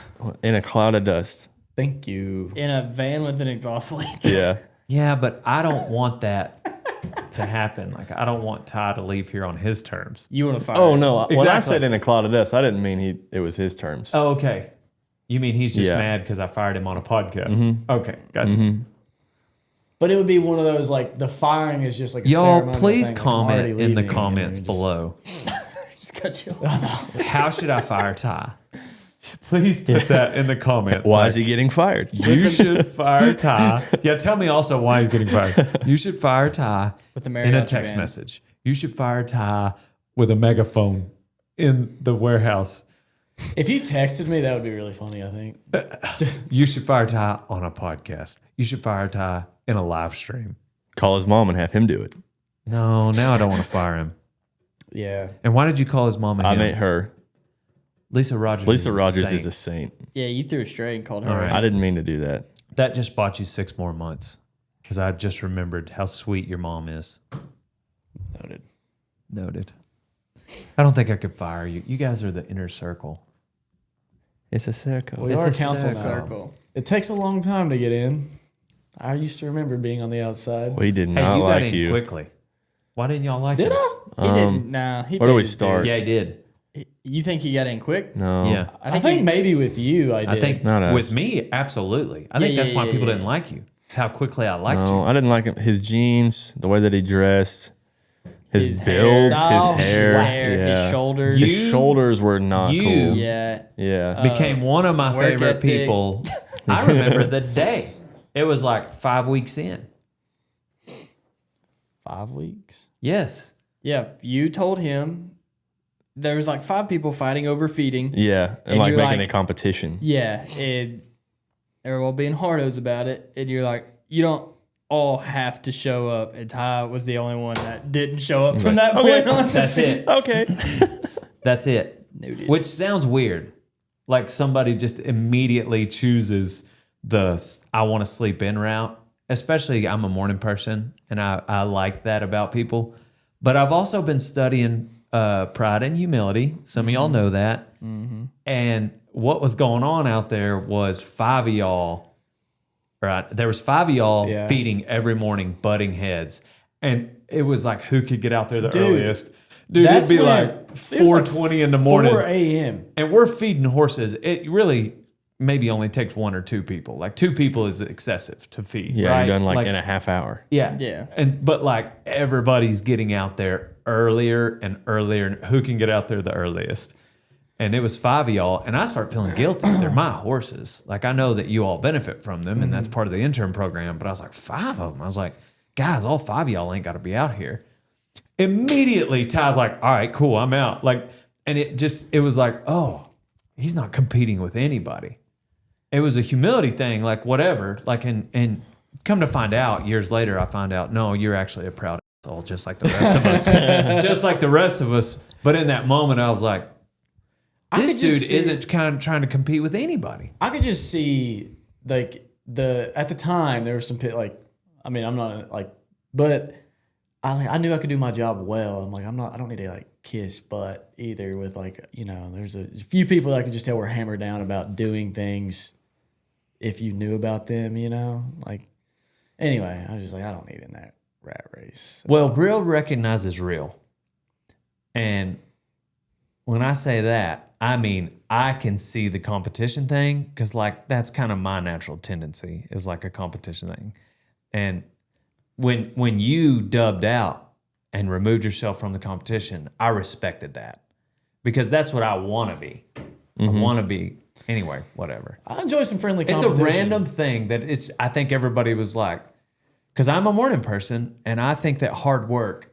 In a cloud of dust. Thank you. In a van with an exhaust leak. Yeah. Yeah, but I don't want that to happen. I don't want Ty to leave here on his terms. You want to fire Oh, him. no. When I Exactly. said in a cloud of dust, I didn't mean it was his terms. Oh, okay. You mean he's just Yeah. mad because I fired him on a podcast? Okay, gotcha. But it would be one of those, the firing is just a Y'all, ceremonial please thing, I'm already comment in the leaving, and comments then below. Just cut you off. How should I fire Ty? Please put that in the comments. Why is he getting fired? You should fire Ty. Yeah, tell me also why he's getting fired. You should fire Ty With the in a mariachi text band. message. You should fire Ty with a megaphone in the warehouse. If you texted me, that would be really funny, I think. You should fire Ty on a podcast. You should fire Ty in a live stream. Call his mom and have him do it. No, now I don't want to fire him. Yeah. And why did you call his mom I again? meant her. Lisa Rogers. Lisa is a Rogers saint. is a saint. Yeah, you threw it straight and called her. All right. I didn't mean to do that. That just bought you 6 more months because I just remembered how sweet your mom is. Noted. I don't think I could fire you. You guys are the inner circle. It's a circle. We It's are a council now. Circle. It takes a long time to get in. I used to remember being on the outside. We did Hey, not you got like in you. quickly. Why didn't y'all like Did it? I? He didn't. Nah. He Where do paid we his start? dues. Yeah, I did. You think he got in quick? No. Yeah. I think maybe with you I did. I think Not us. with me, absolutely. I think Yeah, that's why yeah, people yeah. didn't like you. It's how quickly I liked No, you. I didn't like him. His jeans, the way that he dressed, his, His build, hairstyle, his hair, his yeah. shoulders. His shoulders were not You- cool. Yeah. Yeah. Became one of my work favorite ethic. people I remember the day. It was like 5 weeks in. 5 weeks? Yes. Yeah, you told him there was like 5 people fighting over feeding. Yeah, and like making a competition. Yeah, and they were all being hardos about it. And you're like, you don't all have to show up. And Ty was the only one that didn't show up from that point on. That's it. Okay. That's it. Noted. Which sounds weird. Like somebody just immediately chooses the I want to sleep in route. Especially I'm a morning person and I like that about people. But I've also been studying pride and humility. Some of y'all know that. Mm-hmm. And what was going on out there was 5 of y'all, right? There was 5 of y'all feeding every morning, butting heads. And it was like, who could get out there the earliest? Dude, it'd be like 4:20 in the morning. 4 a.m. And we're feeding horses. It really maybe only takes 1 or 2 people. Like 2 people is excessive to feed. Yeah, right? you're done like in a half hour. Yeah. Yeah. But like everybody's getting out there earlier and earlier. And who can get out there the earliest? And it was 5 of y'all. And I start feeling guilty. They're my horses. Like I know that you all benefit from them and that's part of the intern program. But I was like, 5 of them. I was like, guys, all 5 of y'all ain't got to be out here. Immediately Ty's like, all right, cool, I'm out. Like, and it was like, oh, he's not competing with anybody. It was a humility thing, like whatever. Like, and come to find out, years later, I find out, no, you're actually a proud asshole, just like the rest of us. Just like the rest of us. But in that moment, I was like, this dude isn't kind of trying to compete with anybody. I could just see, like, at the time, there was some, like, I mean, I'm not, like, but I was like, I knew I could do my job well. I'm like, I don't need to, like, kiss butt either with, like, you know, there's a few people that I can just tell were hammered down about doing things if you knew about them, you know? Like, anyway, I was just like, I don't need in that rat race. Well, real recognizes real. And when I say that, I mean, I can see the competition thing because, like, that's kind of my natural tendency is like a competition thing. And when you dubbed out and removed yourself from the competition, I respected that because that's what I want to be. I want to be anyway, whatever. I enjoy some friendly competition. It's a random thing that I think everybody was like, because I'm a morning person and I think that hard work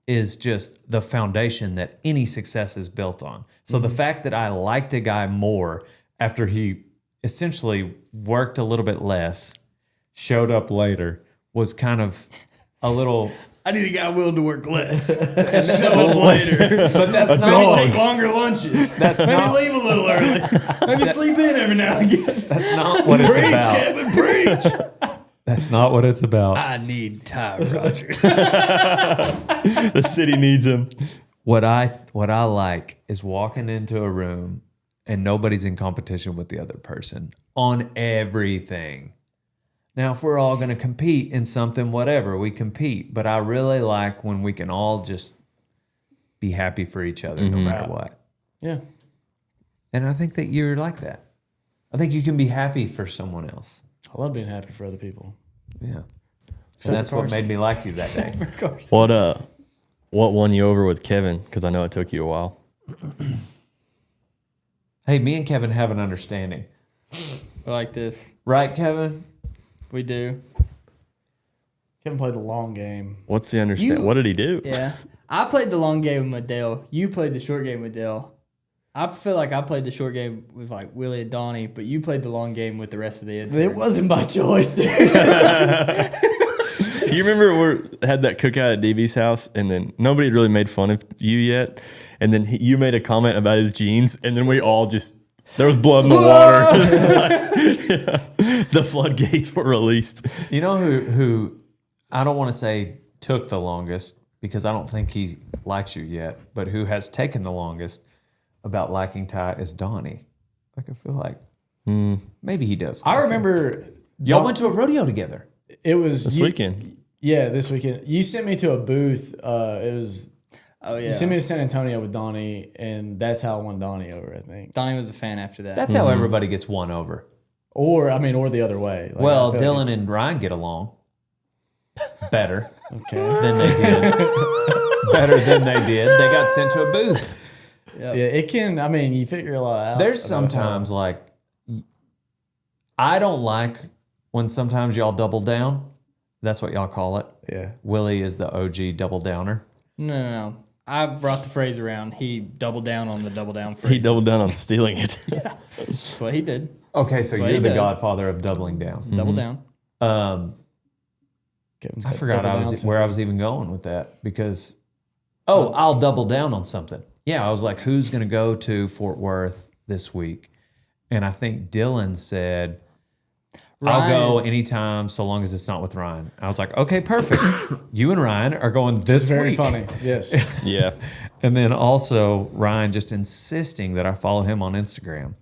is just the foundation that any success is built on. So the fact that I liked a guy more after he essentially worked a little bit less, showed up later, was kind of a little... I need a guy willing to work less. Show up later. But that's Maybe take longer lunches. Maybe not- leave a little early. Maybe sleep in every now and again. That's not what it's about. Kevin, preach. That's not what it's about. I need Ty Rogers. The city needs him. What I like is walking into a room and nobody's in competition with the other person on everything. Now, if we're all going to compete in something, whatever, we compete. But I really like when we can all just be happy for each other no matter what. Yeah. And I think that you're like that. I think you can be happy for someone else. I love being happy for other people. Yeah. So that's what made me like you that day. What won you over with Kevin? Because I know it took you a while. Hey, me and Kevin have an understanding. We're like this. Right, Kevin? We do. Kevin played the long game. What's the understand? What did he do? Yeah. I played the long game with Dale. You played the short game with Dale. I feel like I played the short game with like Willie and Donnie, but you played the long game with the rest of the interns. It wasn't by choice, dude. You remember we had that cookout at DB's house, and then nobody had really made fun of you yet, and then you made a comment about his jeans, and then we all just there was blood in the water. The floodgates were released. You know who I don't want to say took the longest because I don't think he likes you yet, but who has taken the longest about liking Ty is Donnie. Like I feel like maybe he does. I remember y'all went to a rodeo together. It was This weekend. Yeah, this weekend. You sent me to a booth. It was. Oh, yeah. You sent me to San Antonio with Donnie, and that's how I won Donnie over, I think. Donnie was a fan after that. That's how everybody gets won over. Or the other way. Like, Well, I feel Dylan like and Ryan get along better okay. than they did. Better than they did. They got sent to a booth. Yeah, it can. I mean, you figure a lot out. There's sometimes like I don't like when sometimes y'all double down. That's what y'all call it. Yeah. Willie is the OG double downer. No. I brought the phrase around. He doubled down on the double down phrase. He doubled down on stealing it. That's what he did. Okay, so what you're he the does. godfather of doubling down. Double down. Kevin's I got forgot double down where I was even going with that because, I'll double down on something. Yeah, I was like, who's going to go to Fort Worth this week? And I think Dylan said, I'll go anytime so long as it's not with Ryan. I was like, okay, perfect. You and Ryan are going this Very week. funny. Yes. Yeah. And then also Ryan just insisting that I follow him on Instagram.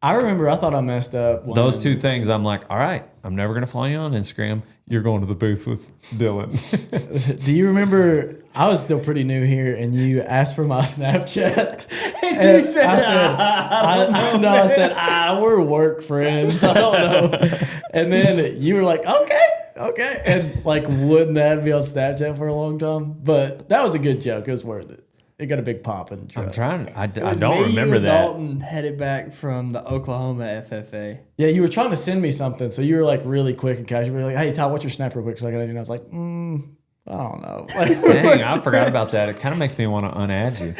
I remember I thought I messed up. Those two things, I'm like, all right, I'm never going to follow you on Instagram. You're going to the booth with Dylan. Do you remember? I was still pretty new here, and you asked for my Snapchat. And said, I said, we're work friends. I don't know. And then you were like, okay. And like, wouldn't that be on Snapchat for a long time? But that was a good joke. It was worth it. It got a big pop in the truck. I'm trying. I It was don't me, remember you, and that. Dalton headed back from the Oklahoma FFA. Yeah, you were trying to send me something, so you were like really quick and casual. You were like, "Hey, Ty, what's your snap real quick?" So I got it, and I was like, I don't know. Like, Dang, I forgot about that. It kind of makes me want to unadd you.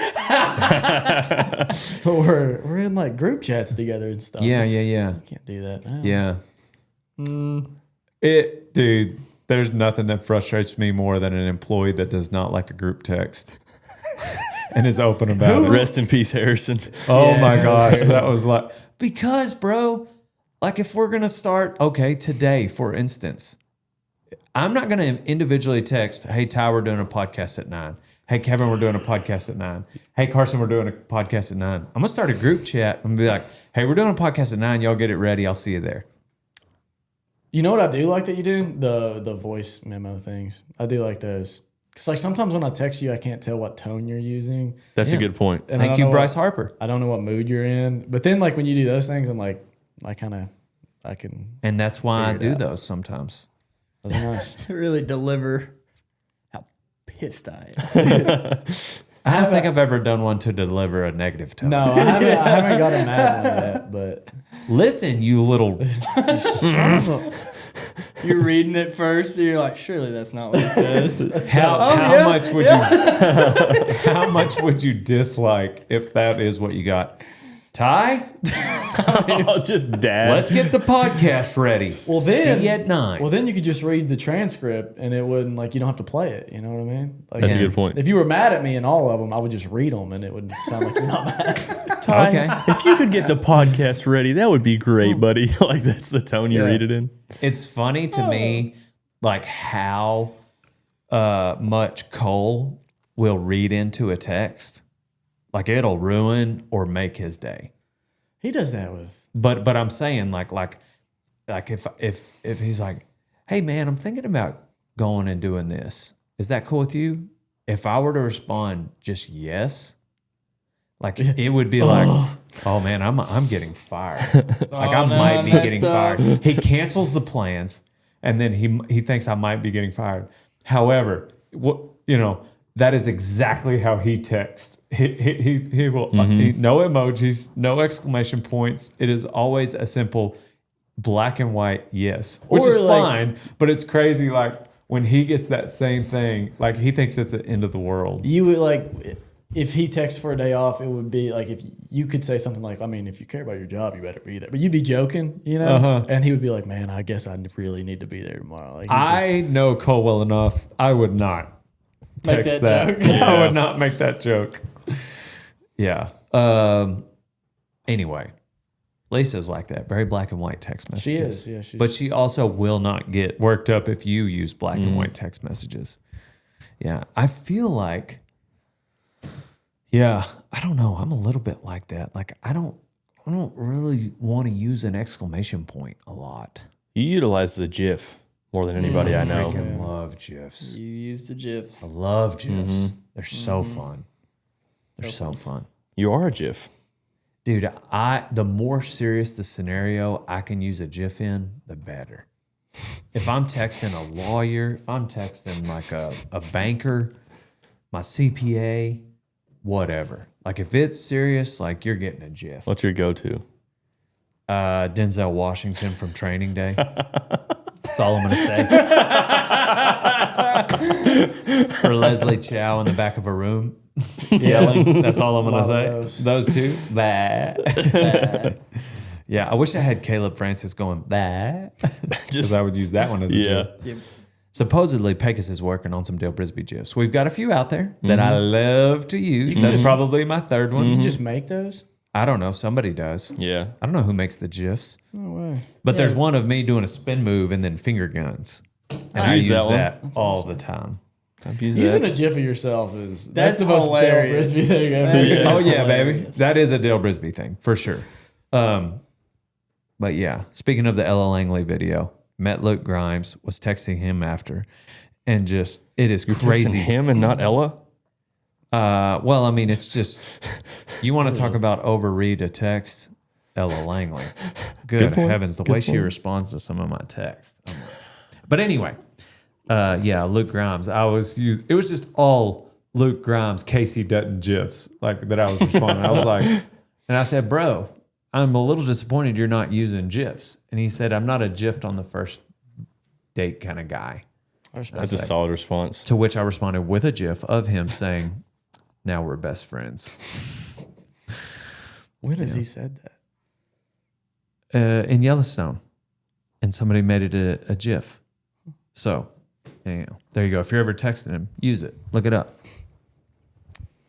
but we're in like group chats together and stuff. Yeah. You can't do that. No. Yeah. Dude, there's nothing that frustrates me more than an employee that does not like a group text and is open about it. Rest in peace, Harrison. Oh my gosh, that was like, because bro, like if we're going to start, okay, today, for instance, I'm not going to individually text, hey, Ty, we're doing a podcast at 9. Hey, Kevin, we're doing a podcast at 9. Hey, Carson, we're doing a podcast at 9. I'm going to start a group chat. I'm going to be like, hey, we're doing a podcast at 9. Y'all get it ready. I'll see you there. You know what I do like that you do? The voice memo things. I do like those. Because like sometimes when I text you, I can't tell what tone you're using. That's a good point. And I Thank don't you, know Bryce Harper. I don't know what mood you're in. But then like when you do those things, I'm like, I can. And that's why I Figure it do out. those sometimes. That's nice. To really deliver how pissed I am. I don't think I've ever done one to deliver a negative tone. No, I haven't got a mad one yet, but Listen, you little... You're reading it first, and you're like, surely that's not what it says. How much would you how much would you dislike if that is what you got? Ty, Oh, just dad. let's get the podcast ready. Well, then- see you at 9. well, then you could just read the transcript and it wouldn't like you don't have to play it. You know what I mean? Like, That's a good point. If you were mad at me in all of them, I would just read them and it would sound like you're not mad. Ty, Okay. if you could get the podcast ready, that would be great, buddy. Like that's the tone you Yeah. read it in. It's funny to me, like how much Cole will read into a text. Like it'll ruin or make his day. He does that with. But I'm saying like if he's like, hey man, I'm thinking about going and doing this. Is that cool with you? If I were to respond just yes, like it would be like, oh man, I'm getting fired. Like I might be getting fired. He cancels the plans and then he thinks I might be getting fired. However, that is exactly how he texts. He will no emojis, no exclamation points. It is always a simple black and white yes, which Or is like- fine. But it's crazy, like when he gets that same thing, like he thinks it's the end of the world. You would like if he texts for a day off, it would be like if you could say something like, I mean, if you care about your job, you better be there. But you'd be joking, And he would be like, man, I guess I really need to be there tomorrow. Like, I know Cole well enough. I would not Make text that that. joke. I would not make that joke. Yeah. Anyway, Lisa's like that. Very black and white text messages. She is. Yeah, But she also will not get worked up if you use black and white text messages. Yeah. I feel like, I don't know. I'm a little bit like that. Like I don't really want to use an exclamation point a lot. You utilize the GIF more than anybody I know. Freaking love GIFs. You use the GIFs. I love GIFs. They're so fun. They're so fun. You are a GIF. Dude, the more serious the scenario I can use a GIF in, the better. If I'm texting a lawyer, if I'm texting like a banker, my CPA, whatever. Like if it's serious, like you're getting a GIF. What's your go-to? Denzel Washington from Training Day. That's all I'm going to say. Or Leslie Chow in the back of a room yelling. That's all I'm going to say. Those two. Bah. Yeah, I wish I had Caleb Francis going, bah. Because I would use that one as a GIF. Yep. Supposedly, Pecos is working on some Dale Brisby GIFs. We've got a few out there that I love to use. That's probably my third one. You just make those? I don't know. Somebody does. Yeah. I don't know who makes the GIFs. No way. But there's one of me doing a spin move and then finger guns. And I use that all the time. Using a GIF of yourself is That's the most Dale hilarious. Brisby thing ever. Oh, yeah, baby. That is a Dale Brisby thing, for sure. But yeah, speaking of the Ella Langley video, met Luke Grimes, was texting him after, and just, it is crazy. Him and not Ella? Well, I mean, it's just, you want to talk about overread a text, Ella Langley. Good heavens, the way she responds to some of my texts. But anyway, yeah, Luke Grimes. It was just all Luke Grimes, Casey Dutton GIFs like that I was responding. I was like, and I said, bro, I'm a little disappointed you're not using GIFs. And he said, I'm not a GIF on the first date kind of guy. That's a solid response. To which I responded with a GIF of him saying, now we're best friends. When has he said that? In Yellowstone. And somebody made it a GIF. So, there you go. If you're ever texting him, use it. Look it up.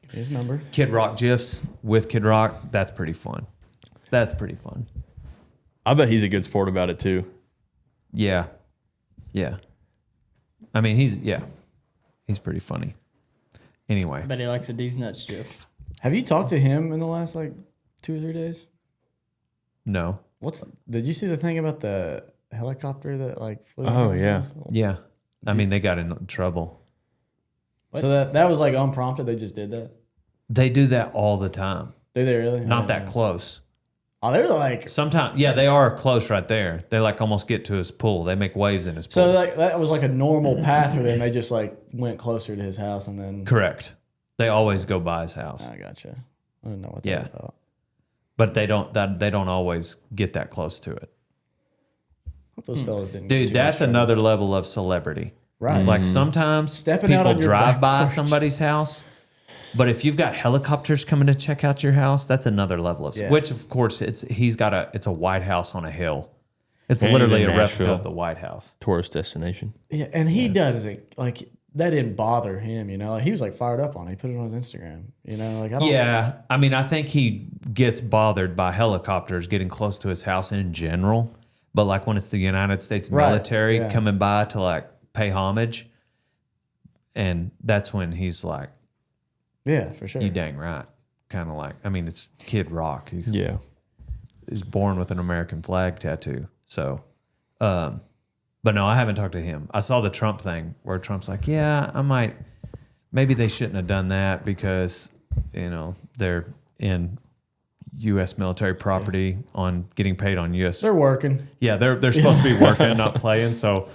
Give me his number. Kid Rock GIFs with Kid Rock. That's pretty fun. That's pretty fun. I bet he's a good sport about it too. Yeah. Yeah. I mean, he's pretty funny. Anyway. I bet he likes a D's Nuts GIF. Have you talked to him in the last 2 or 3 days? No. Did you see the thing about the helicopter that flew? Oh, yeah. Yeah. I mean, they got in trouble. So that was unprompted. They just did that. They do that all the time. Did they really? Not that close. Oh, they're Sometimes, yeah, they are close right there. They almost get to his pool. They make waves in his pool. So that was a normal path for them. They just went closer to his house and then. Correct. They always go by his house. I gotcha. I didn't know what that was about. But they don't always get that close to it. Those fellas didn't. Dude, that's another level of celebrity. Right. Sometimes Stepping out people on your drive back by porch. somebody's house, but if you've got helicopters coming to check out your house, that's another level of which of course it's a White House on a hill. It's And literally he's a in replica Nashville. of the White House. Tourist destination. Yeah, and he does it that didn't bother him. He was fired up on it. He put it on his Instagram. I don't. Yeah, I mean, I think he gets bothered by helicopters getting close to his house in general, but when it's the United States military coming by to pay homage, and that's when he's like, yeah, for sure. you dang right. Kind of I mean, it's Kid Rock. He's born with an American flag tattoo. So, but no, I haven't talked to him. I saw the Trump thing where Trump's like, yeah, maybe they shouldn't have done that because, they're in U.S. military property on getting paid on U.S. They're working. Yeah, they're supposed to be working, not playing. So,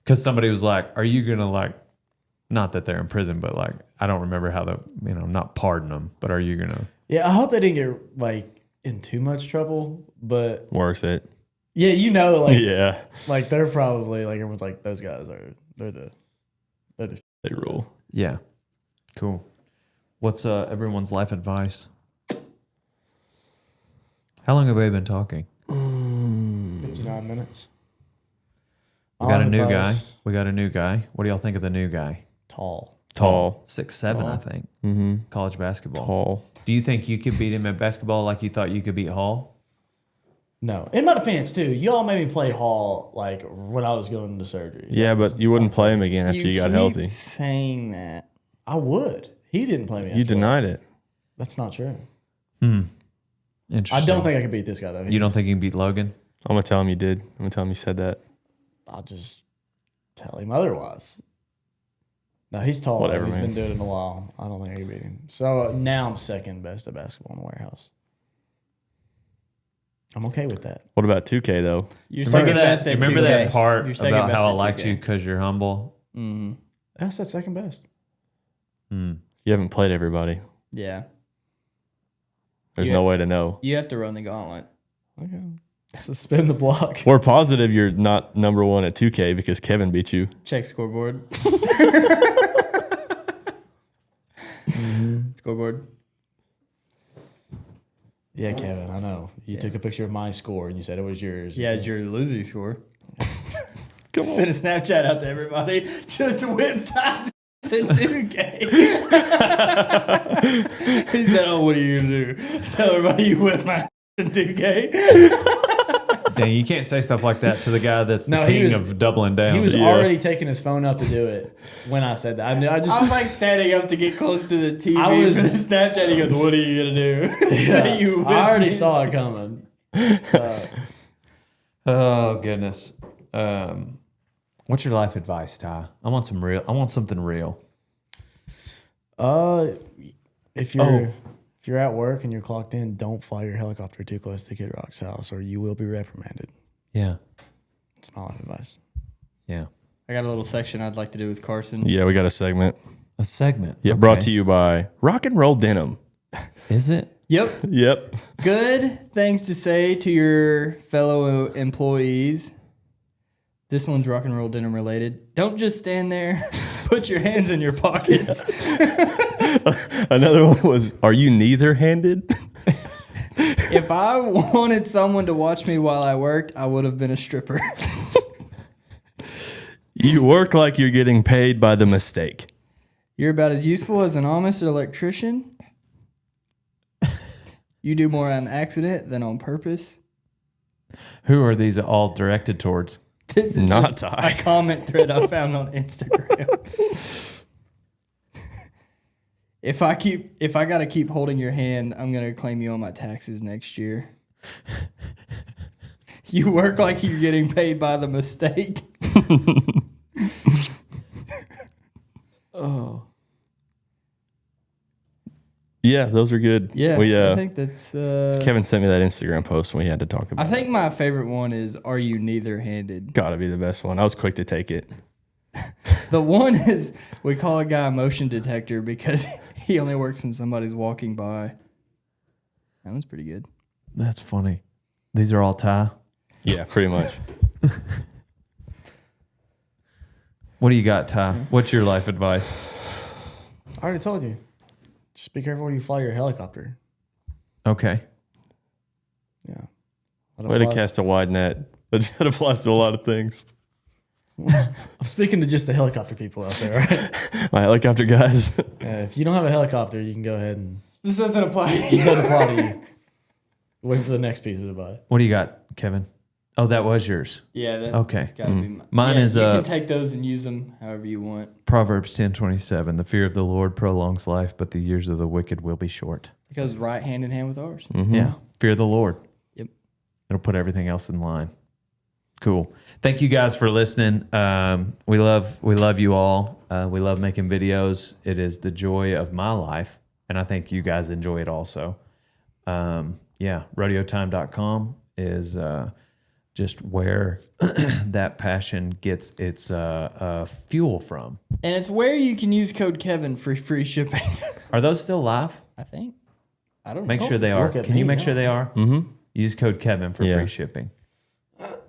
because somebody was like, are you going to not that they're in prison, but I don't remember how not pardon them, but are you going to? Yeah, I hope they didn't get in too much trouble, but. Works it. Yeah, yeah. They're probably everyone's those guys they're the They rule. Yeah. Cool. What's everyone's life advice? How long have we been talking? 59 minutes. We got a new guy. What do y'all think of the new guy? Tall. 6'7", I think. Mm-hmm. College basketball. Tall. Do you think you could beat him at basketball like you thought you could beat Hall? No. In my defense, too, y'all made me play Hall when I was going into surgery. Yeah, but you wouldn't play him again after you got healthy. Saying that. I would. He didn't play me after You denied it. That's not true. Interesting. I don't think I could beat this guy, though. You don't think you can beat Logan? I'm going to tell him you did. I'm going to tell him you said that. I'll just tell him otherwise. No, he's tall. Whatever, He's man. been doing it in a while. I don't think I can beat him. So now I'm second best at basketball in the warehouse. I'm okay with that. What about 2K, though? Remember that part You're second about best how I at liked 2K. you because you're humble? Mm-hmm. I said second best. You haven't played everybody. Yeah. There's no way to know. You have to run the gauntlet. Okay. So spin the block. We're positive you're not number one at 2K because Kevin beat you. Check scoreboard. Scoreboard. Yeah, Kevin, I know. You took a picture of my score and you said it was yours. Yeah, it's your losing score. Come on. Send a Snapchat out to everybody. Just whip ties in 2K. He said, "Oh, what are you gonna do? Tell everybody you whip my in 2K." Dang, you can't say stuff like that to the guy that's the No, he king was- of doubling down. He was Yeah. already taking his phone out to do it when I said that. I I was like standing up to get close to the TV I was- for the Snapchat. He goes, "What are you gonna do?" Yeah, You whip I already me. saw it coming. Oh goodness. What's your life advice, Ty? I want something real. If you're at work and you're clocked in, don't fly your helicopter too close to Kid Rock's house, or you will be reprimanded. Yeah. It's my life advice. Yeah. I got a little section I'd like to do with Carson. Yeah, we got a segment. A segment. Yeah, brought to you by Rock and Roll Denim. Is it? Yep. Yep. Good things to say to your fellow employees. This one's rock and roll denim related. Don't just stand there. Put your hands in your pockets. Another one was, are you neither handed? If I wanted someone to watch me while I worked, I would have been a stripper. You work like you're getting paid by the mistake. You're about as useful as an honest electrician. You do more on accident than on purpose. Who are these all directed towards? This is Not just Ty. a comment thread I found on Instagram. If I gotta keep holding your hand, I'm gonna claim you on my taxes next year. You work like you're getting paid by the mistake. Oh. Yeah, those were good. Yeah, We, I think that's Kevin sent me that Instagram post and we had to talk about I think my favorite one is, are you neither handed? Gotta be the best one. I was quick to take it. The one is, we call a guy a motion detector because he only works when somebody's walking by. That one's pretty good. That's funny. These are all Ty. Yeah, pretty much. What do you got, Ty? What's your life advice? I already told you. Just be careful when you fly your helicopter. Okay. Yeah. Way to cast a wide net. That applies to a lot of things. I'm speaking to just the helicopter people out there, right? My helicopter guys. If you don't have a helicopter, you can go ahead and This doesn't apply. it doesn't apply to you. Wait for the next piece of advice. What do you got, Kevin? Oh, that was yours. Yeah, that's, Okay. that's gotta be mine. Mine is, you can take those and use them however you want. Proverbs 10:27. The fear of the Lord prolongs life, but the years of the wicked will be short. It goes right hand in hand with ours. Yeah. Fear the Lord. Yep. It'll put everything else in line. Cool. Thank you guys for listening. We love you all. We love making videos. It is the joy of my life, and I think you guys enjoy it also. Rodeotime.com is just where that passion gets its fuel from. And it's where you can use code Kevin for free shipping. Are those still live? I think. I don't Make know. sure they are. look at Can you me make now. sure they are? Mm-hmm. Use code Kevin for Yeah. free shipping.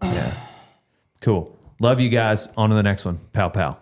Yeah. Cool. Love you guys. On to the next one. Pow, pow.